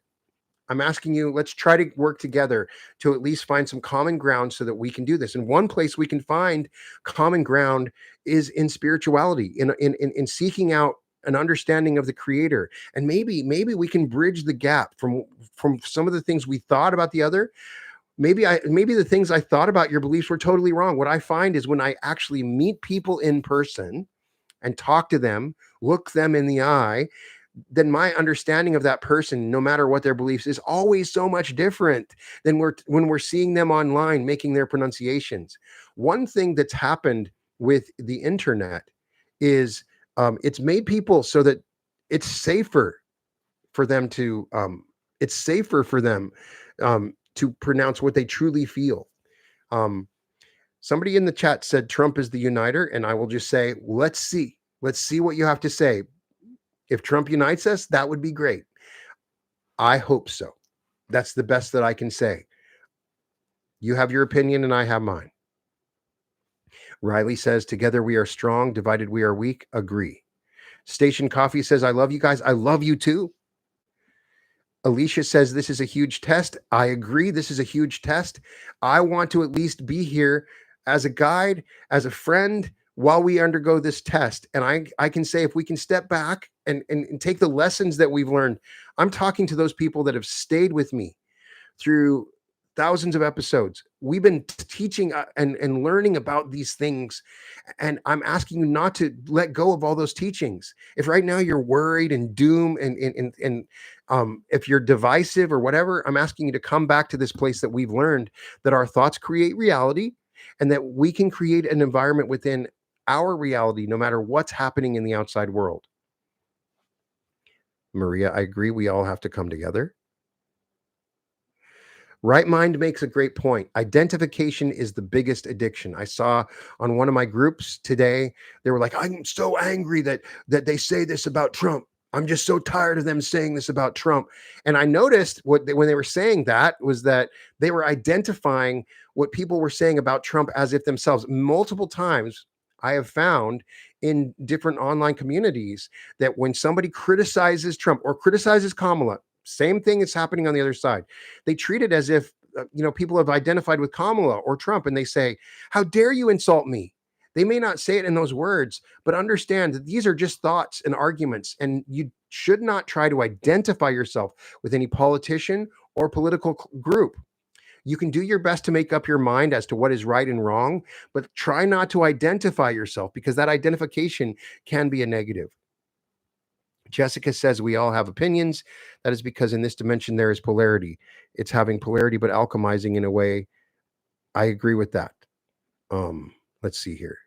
I'm asking you, let's try to work together to at least find some common ground so that we can do this. And one place we can find common ground is in spirituality, in seeking out an understanding of the creator. And maybe we can bridge the gap from some of the things we thought about the other. Maybe the things I thought about your beliefs were totally wrong. What I find is when I actually meet people in person and talk to them, look them in the eye, then my understanding of that person, no matter what their beliefs, is always so much different than when we're seeing them online making their pronunciations. One thing that's happened with the internet is it's made people so that it's safer for them to to pronounce what they truly feel. Um, Somebody in the chat said Trump is the uniter, and I will just say, let's see. Let's see what you have to say. If Trump unites us, that would be great. I hope so. That's the best that I can say. You have your opinion, and I have mine. Riley says, together we are strong, divided we are weak. Agree. Station Coffee says, I love you guys. I love you too. Alicia says, this is a huge test. I agree. This is a huge test. I want to at least be here as a guide, as a friend, while we undergo this test. And I can say, if we can step back and take the lessons that we've learned, I'm talking to those people that have stayed with me through thousands of episodes. We've been teaching and learning about these things. And I'm asking you not to let go of all those teachings. If right now you're worried and doom and if you're divisive or whatever, I'm asking you to come back to this place that we've learned that our thoughts create reality and that we can create an environment within our reality, no matter what's happening in the outside world. Maria, I agree. We all have to come together. Right Mind makes a great point. Identification is the biggest addiction. I saw on one of my groups today, they were like, I'm so angry that they say this about Trump. I'm just so tired of them saying this about Trump. And I noticed when they were saying that was that they were identifying what people were saying about Trump as if themselves. Multiple times I have found in different online communities that when somebody criticizes Trump or criticizes Kamala, same thing is happening on the other side. They treat it as if people have identified with Kamala or Trump, and they say, "How dare you insult me?" They may not say it in those words, but understand that these are just thoughts and arguments, and you should not try to identify yourself with any politician or political group. You can do your best to make up your mind as to what is right and wrong, but try not to identify yourself because that identification can be a negative. Jessica says we all have opinions. That is because in this dimension there is polarity. It's having polarity but alchemizing in a way. I agree with that. Let's see here.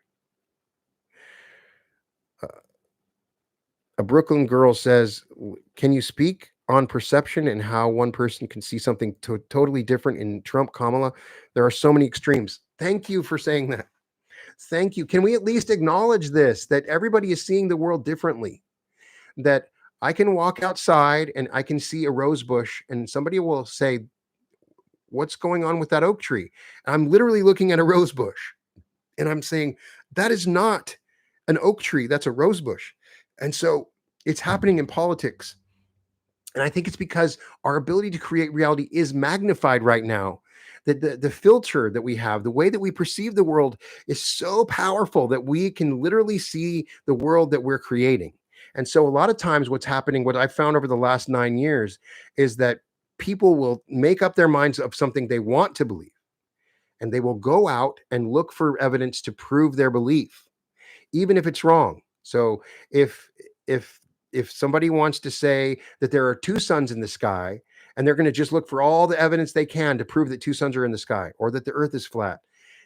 A Brooklyn girl says, can you speak on perception and how one person can see something totally different in Trump, Kamala? There are so many extremes. Thank you for saying that. Thank you. Can we at least acknowledge this, that everybody is seeing the world differently? That I can walk outside and I can see a rose bush and somebody will say, what's going on with that oak tree? I'm literally looking at a rose bush and I'm saying, that is not an oak tree. That's a rose bush. And so it's happening in politics. And I think it's because our ability to create reality is magnified right now. That the filter that we have, the way that we perceive the world is so powerful that we can literally see the world that we're creating. And so a lot of times what's happening, what I've found over the last 9 years is that people will make up their minds of something they want to believe. And they will go out and look for evidence to prove their belief, even if it's wrong. So if somebody wants to say that there are two suns in the sky, and they're going to just look for all the evidence they can to prove that two suns are in the sky or that the earth is flat.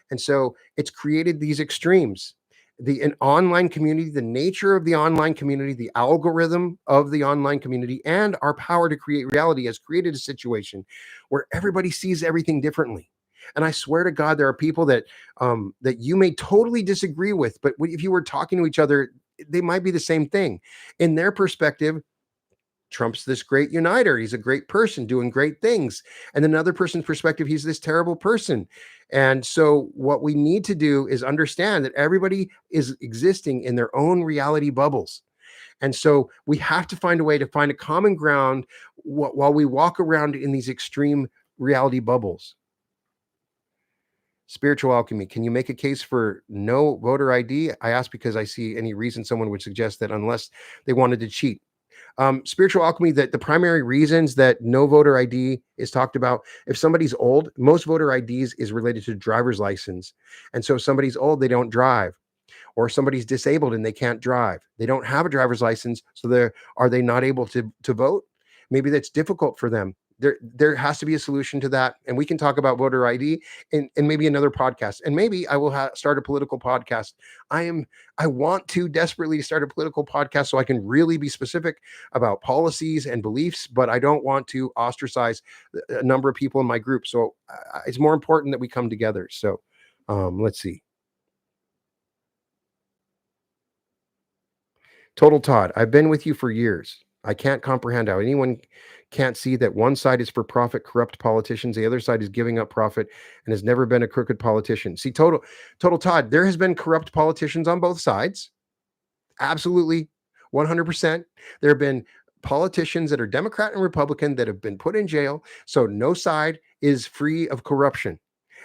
And so it's created these extremes. An online community, the nature of the online community, the algorithm of the online community, and our power to create reality has created a situation where everybody sees everything differently. And I swear to God, there are people that that you may totally disagree with, but if you were talking to each other, they might be the same thing. In their perspective, Trump's this great uniter. He's a great person doing great things. And another person's perspective, he's this terrible person. And so what we need to do is understand that everybody is existing in their own reality bubbles. And so we have to find a way to find a common ground while we walk around in these extreme reality bubbles. Spiritual alchemy. Can you make a case for no voter ID? I ask because I see any reason someone would suggest that unless they wanted to cheat. Spiritual alchemy, that the primary reasons that no voter ID is talked about, if somebody's old, most voter IDs is related to driver's license. And so if somebody's old, they don't drive, or somebody's disabled and they can't drive. They don't have a driver's license. So are they not able to vote? Maybe that's difficult for them. There has to be a solution to that, and we can talk about voter ID and maybe another podcast, and maybe I will start a political podcast. I want to desperately start a political podcast so I can really be specific about policies and beliefs, but I don't want to ostracize a number of people in my group. So it's more important that we come together. So let's see. Total Todd, I've been with you for years. I can't comprehend how anyone can't see that one side is for profit, corrupt politicians, the other side is giving up profit and has never been a crooked politician. See, total Todd, there has been corrupt politicians on both sides. Absolutely, 100%. There have been politicians that are Democrat and Republican that have been put in jail. So no side is free of corruption.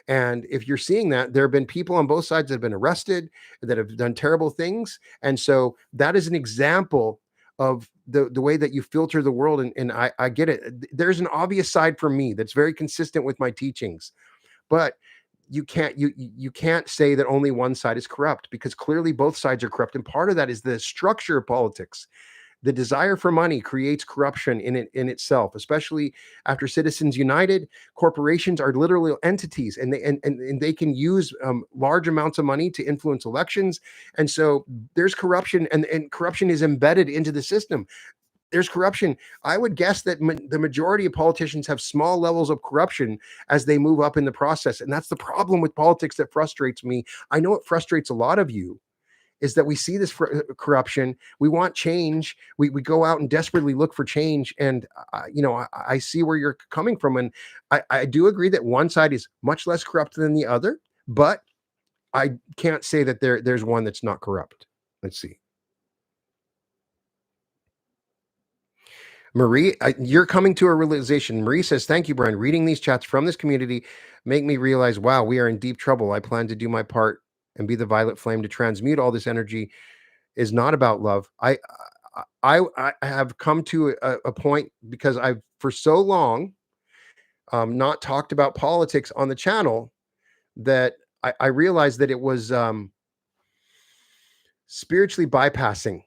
And if you're seeing that, there have been people on both sides that have been arrested, that have done terrible things. And so that is an example of the way that you filter the world. And I get it. There's an obvious side for me that's very consistent with my teachings. But you can't say that only one side is corrupt, because clearly both sides are corrupt. And part of that is the structure of politics. The desire for money creates corruption in itself, especially after Citizens United. Corporations are literal entities, and they can use large amounts of money to influence elections. And so there's corruption, and corruption is embedded into the system. There's corruption. I would guess that the majority of politicians have small levels of corruption as they move up in the process. And that's the problem with politics that frustrates me. I know it frustrates a lot of you, is that we see this corruption. We want change. We go out and desperately look for change. And, I see where you're coming from. And I do agree that one side is much less corrupt than the other, but I can't say that there's one that's not corrupt. Let's see. Marie, you're coming to a realization. Marie says, thank you, Brian. Reading these chats from this community make me realize, wow, we are in deep trouble. I plan to do my part and be the violet flame to transmute all this energy. Is not about love. I have come to a point, because I've for so long not talked about politics on the channel, that I realized that it was spiritually bypassing.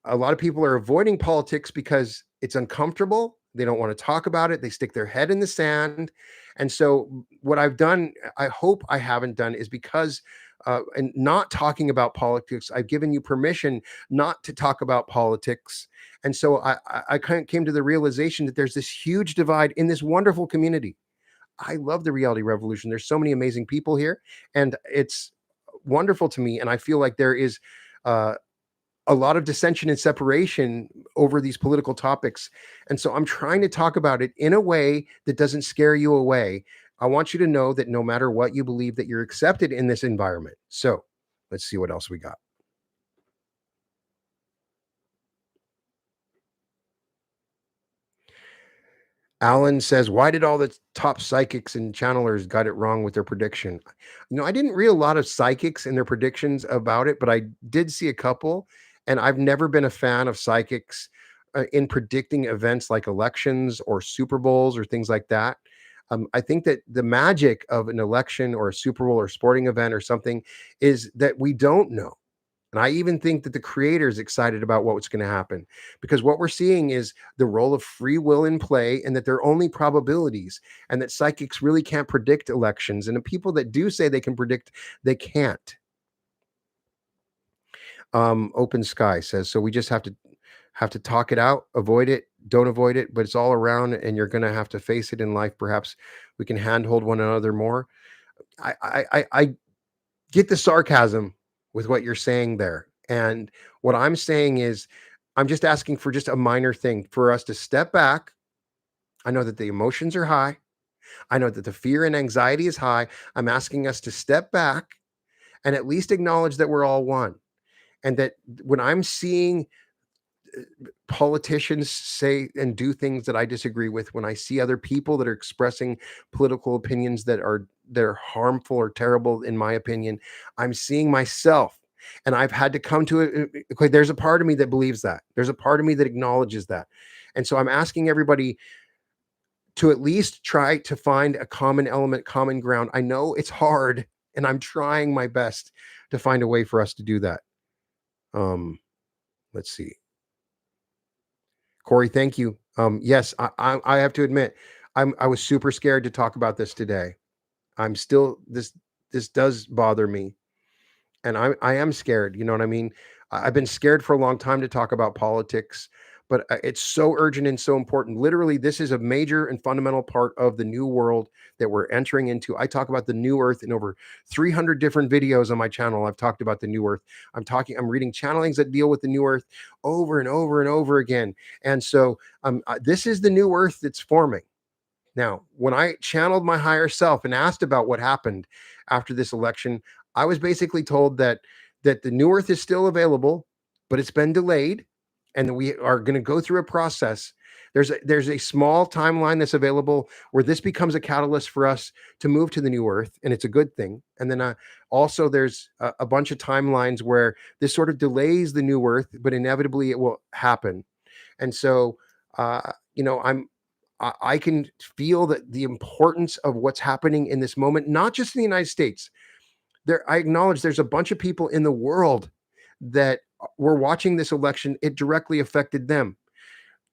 A lot of people are avoiding politics because it's uncomfortable. They don't want to talk about it. They stick their head in the sand. And so what I've done, I hope I haven't done, is because and not talking about politics, I've given you permission not to talk about politics. And so I kind of came to the realization that there's this huge divide in this wonderful community. I love the Reality Revolution. There's so many amazing people here, and it's wonderful to me. And I feel like there is uh, a lot of dissension and separation over these political topics. And so I'm trying to talk about it in a way that doesn't scare you away. I want you to know that no matter what you believe, that you're accepted in this environment. So let's see what else we got. Alan says, why did all the top psychics and channelers got it wrong with their prediction? I didn't read a lot of psychics and their predictions about it, but I did see a couple. And I've never been a fan of psychics in predicting events like elections or Super Bowls or things like that. I think that the magic of an election or a Super Bowl or sporting event or something is that we don't know. And I even think that the creator is excited about what's going to happen, because what we're seeing is the role of free will in play, and that they're only probabilities, and that psychics really can't predict elections. And the people that do say they can predict, they can't. Open Sky says, so we just have to talk it out, avoid it, don't avoid it, but it's all around, and you're going to have to face it in life. Perhaps we can handhold one another more. I get the sarcasm with what you're saying there. And what I'm saying is, I'm just asking for just a minor thing for us to step back. I know that the emotions are high. I know that the fear and anxiety is high. I'm asking us to step back and at least acknowledge that we're all one. And that when I'm seeing politicians say and do things that I disagree with, when I see other people that are expressing political opinions that are harmful or terrible, in my opinion, I'm seeing myself. And I've had to come to it. Okay, there's a part of me that believes that. There's a part of me that acknowledges that. And so I'm asking everybody to at least try to find a common element, common ground. I know it's hard, and I'm trying my best to find a way for us to do that. Let's see. Corey, thank you. Yes, I have to admit, I was super scared to talk about this today. I'm still this does bother me, and I am scared, you know what I mean? I've been scared for a long time to talk about politics, but, it's so urgent and so important. Literally, this is a major and fundamental part of the new world that we're entering into. I talk about the new earth in over 300 different videos on my channel. I've talked about the new earth. I'm reading channelings that deal with the new earth over and over and over again, and so, this is the new earth that's forming. Now, when I channeled my higher self and asked about what happened after this election, I was basically told that the new earth is still available, but it's been delayed, and that we are going to go through a process. There's a small timeline that's available where this becomes a catalyst for us to move to the new earth, and it's a good thing. And then also there's a bunch of timelines where this sort of delays the new earth, but inevitably it will happen. And so, I can feel that the importance of what's happening in this moment, not just in the United States. I acknowledge there's a bunch of people in the world that were watching this election. It directly affected them.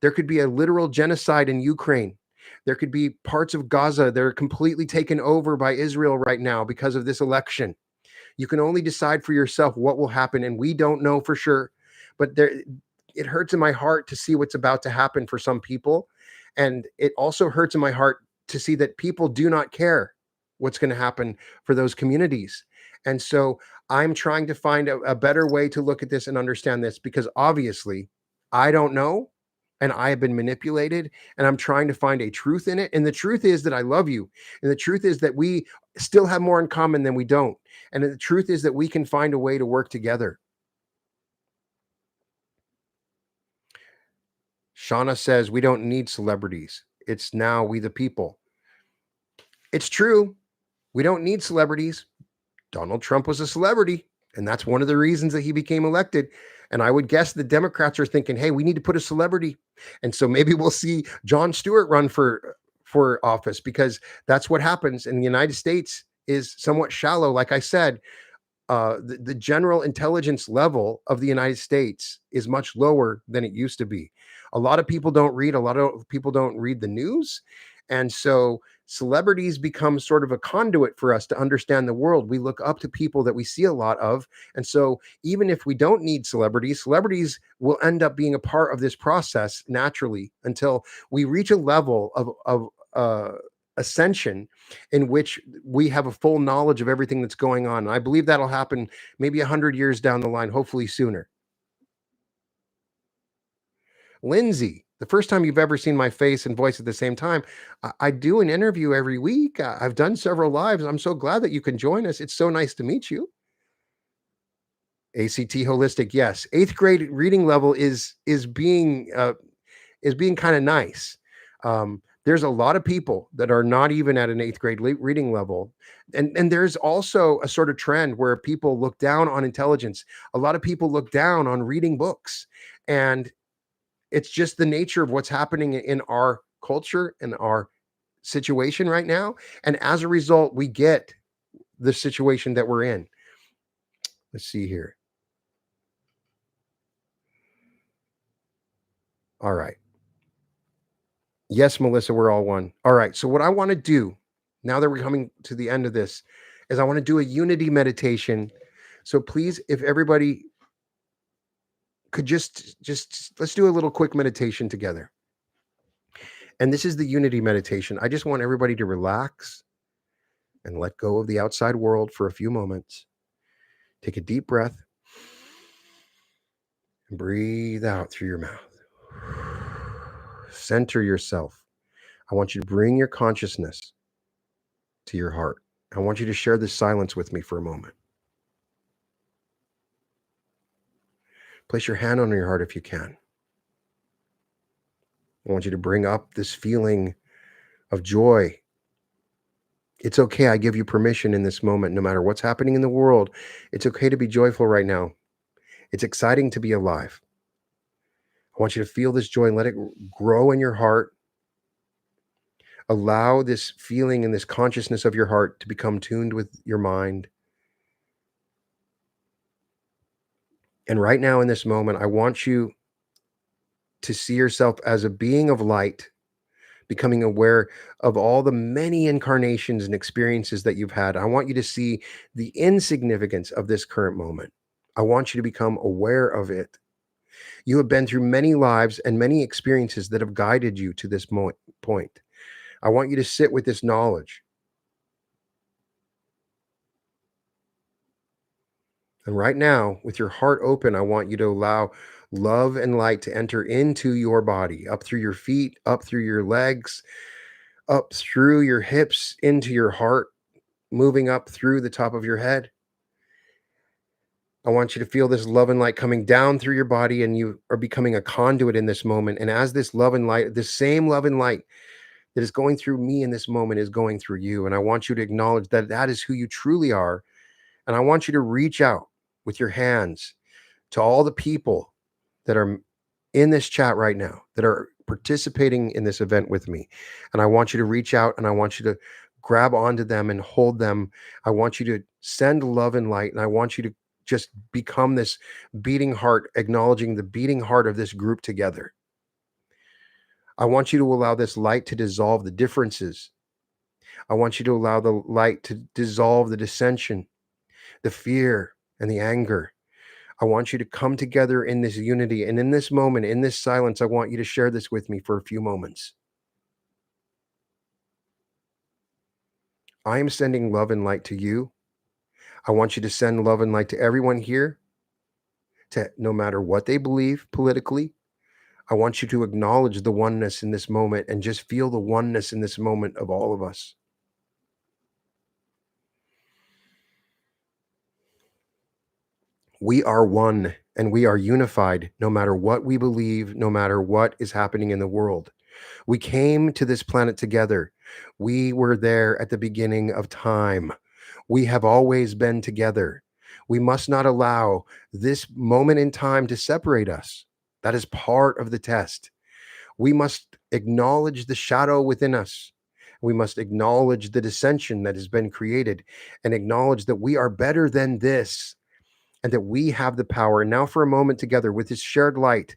There could be a literal genocide in Ukraine. There could be parts of Gaza that are completely taken over by Israel right now because of this election. You can only decide for yourself what will happen, and we don't know for sure. But it hurts in my heart to see what's about to happen for some people, and it also hurts in my heart to see that people do not care what's going to happen for those communities. And so I'm trying to find a better way to look at this and understand this, because obviously I don't know, and I have been manipulated, and I'm trying to find a truth in it. And the truth is that I love you, and the truth is that we still have more in common than we don't. And the truth is that we can find a way to work together. Shauna says we don't need celebrities. It's now we the people. It's true. We don't need celebrities. Donald Trump was a celebrity, and that's one of the reasons that he became elected. And I would guess the Democrats are thinking, "Hey, we need to put a celebrity." And so maybe we'll see Jon Stewart run for office, because that's what happens in the United States is somewhat shallow. Like I said, the general intelligence level of the United States is much lower than it used to be. A lot of people don't read, a lot of people don't read the news. And so celebrities become sort of a conduit for us to understand the world. We look up to people that we see a lot of. And so even if we don't need celebrities, celebrities will end up being a part of this process naturally until we reach a level of ascension in which we have a full knowledge of everything that's going on. I believe that'll happen maybe 100 years down the line, hopefully sooner. Lindsay, the first time you've ever seen my face and voice at the same time, I do an interview every week. I've done several lives. I'm so glad that you can join us. It's so nice to meet you. ACT holistic, yes. Eighth grade reading level is being kind of nice. There's a lot of people that are not even at an eighth grade reading level. And there's also a sort of trend where people look down on intelligence. A lot of people look down on reading books. And it's just the nature of what's happening in our culture and our situation right now. And as a result, we get the situation that we're in. Let's see here. All right. Yes, Melissa, we're all one. All right. So, what I want to do now that we're coming to the end of this is I want to do a unity meditation. So, please, if everybody could just let's do a little quick meditation together. And this is the unity meditation. I just want everybody to relax and let go of the outside world for a few moments. Take a deep breath and breathe out through your mouth. Center yourself. I want you to bring your consciousness to your heart. I want you to share this silence with me for a moment. Place your hand on your heart if you can. I want you to bring up this feeling of joy. It's okay. I give you permission in this moment, no matter what's happening in the world. It's okay to be joyful right now. It's exciting to be alive. I want you to feel this joy and let it grow in your heart. Allow this feeling and this consciousness of your heart to become tuned with your mind. And right now in this moment, I want you to see yourself as a being of light, becoming aware of all the many incarnations and experiences that you've had. I want you to see the insignificance of this current moment. I want you to become aware of it. You have been through many lives and many experiences that have guided you to this point. I want you to sit with this knowledge. And right now, with your heart open, I want you to allow love and light to enter into your body, up through your feet, up through your legs, up through your hips, into your heart, moving up through the top of your head. I want you to feel this love and light coming down through your body, and you are becoming a conduit in this moment. And as this love and light, this same love and light that is going through me in this moment is going through you. And I want you to acknowledge that that is who you truly are. And I want you to reach out with your hands to all the people that are in this chat right now, that are participating in this event with me. And I want you to reach out and I want you to grab onto them and hold them. I want you to send love and light. And I want you to just become this beating heart, acknowledging the beating heart of this group together. I want you to allow this light to dissolve the differences. I want you to allow the light to dissolve the dissension, the fear, and the anger. I want you to come together in this unity. And in this moment, in this silence, I want you to share this with me for a few moments. I am sending love and light to you. I want you to send love and light to everyone here, to no matter what they believe politically. I want you to acknowledge the oneness in this moment and just feel the oneness in this moment of all of us. We are one and we are unified no matter what we believe, no matter what is happening in the world. We came to this planet together. We were there at the beginning of time. We have always been together. We must not allow this moment in time to separate us. That is part of the test. We must acknowledge the shadow within us. We must acknowledge the dissension that has been created and acknowledge that we are better than this and that we have the power. And now, for a moment together with this shared light,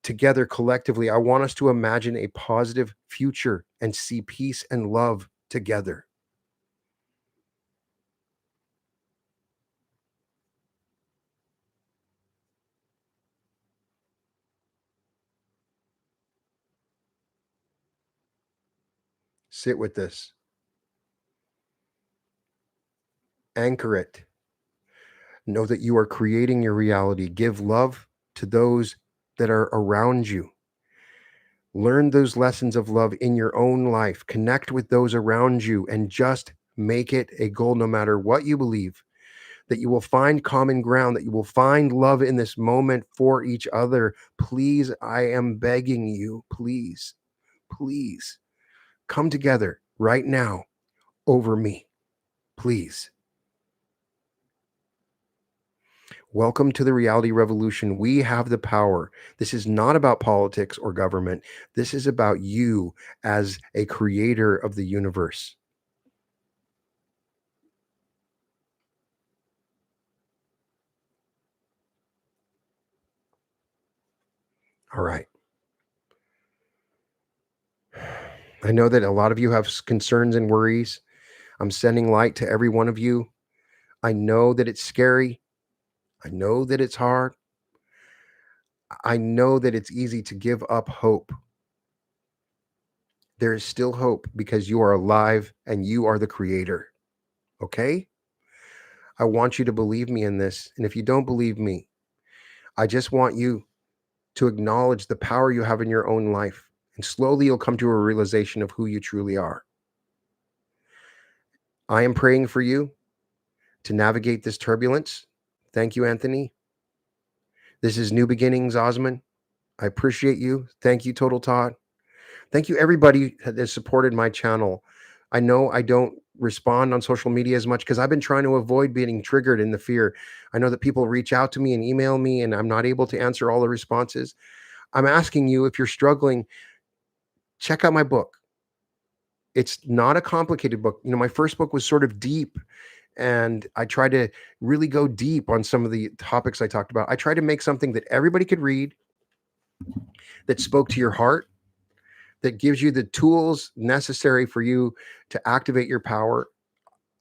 together collectively, I want us to imagine a positive future and see peace and love together. Sit with this. Anchor it. Know that you are creating your reality. Give love to those that are around you. Learn those lessons of love in your own life. Connect with those around you and just make it a goal no matter what you believe, that you will find common ground, that you will find love in this moment for each other. Please, I am begging you, please, please come together right now over me, please. Welcome to the reality revolution. We have the power. This is not about politics or government. This is about you as a creator of the universe. All right. I know that a lot of you have concerns and worries. I'm sending light to every one of you. I know that it's scary. I know that it's hard. I know that it's easy to give up hope. There is still hope because you are alive and you are the creator. Okay? I want you to believe me in this. And if you don't believe me, I just want you to acknowledge the power you have in your own life. And slowly you'll come to a realization of who you truly are. I am praying for you to navigate this turbulence. Thank you, Anthony. This is New Beginnings, Osman. I appreciate you. Thank you, Total Todd. Thank you, everybody that has supported my channel. I know I don't respond on social media as much because I've been trying to avoid being triggered in the fear. I know that people reach out to me and email me, and I'm not able to answer all the responses. I'm asking you, if you're struggling, check out my book. It's not a complicated book. You know, my first book was sort of deep, and I tried to really go deep on some of the topics I talked about. I tried to make something that everybody could read, that spoke to your heart, that gives you the tools necessary for you to activate your power.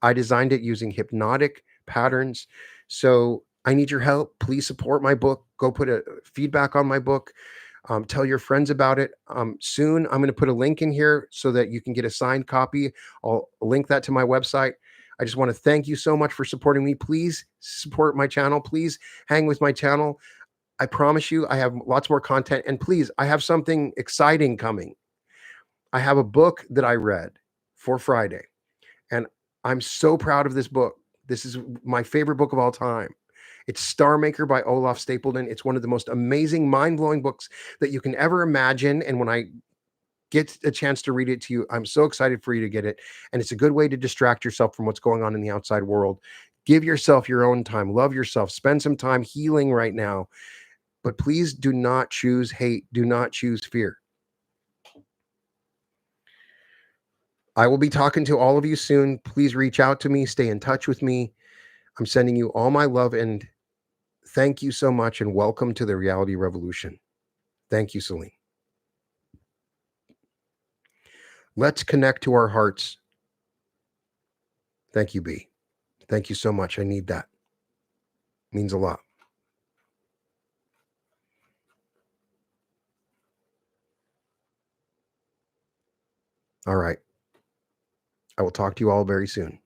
I designed it using hypnotic patterns. So I need your help. Please support my book. Go put a feedback on my book. Tell your friends about it. Soon, I'm going to put a link in here so that you can get a signed copy. I'll link that to my website. I just want to thank you so much for supporting me. Please support my channel. Please hang with my channel. I promise you, I have lots more content. And please, I have something exciting coming. I have a book that I read for Friday, and I'm so proud of this book. This is my favorite book of all time. It's Star Maker by Olaf Stapledon. It's one of the most amazing, mind-blowing books that you can ever imagine. And when I get a chance to read it to you, I'm so excited for you to get it. And it's a good way to distract yourself from what's going on in the outside world. Give yourself your own time. Love yourself. Spend some time healing right now. But please do not choose hate. Do not choose fear. I will be talking to all of you soon. Please reach out to me. Stay in touch with me. I'm sending you all my love, and thank you so much, and welcome to the reality revolution. Thank you, Celine. Let's connect to our hearts. Thank you, B. Thank you so much. I need that. It means a lot. All right. I will talk to you all very soon.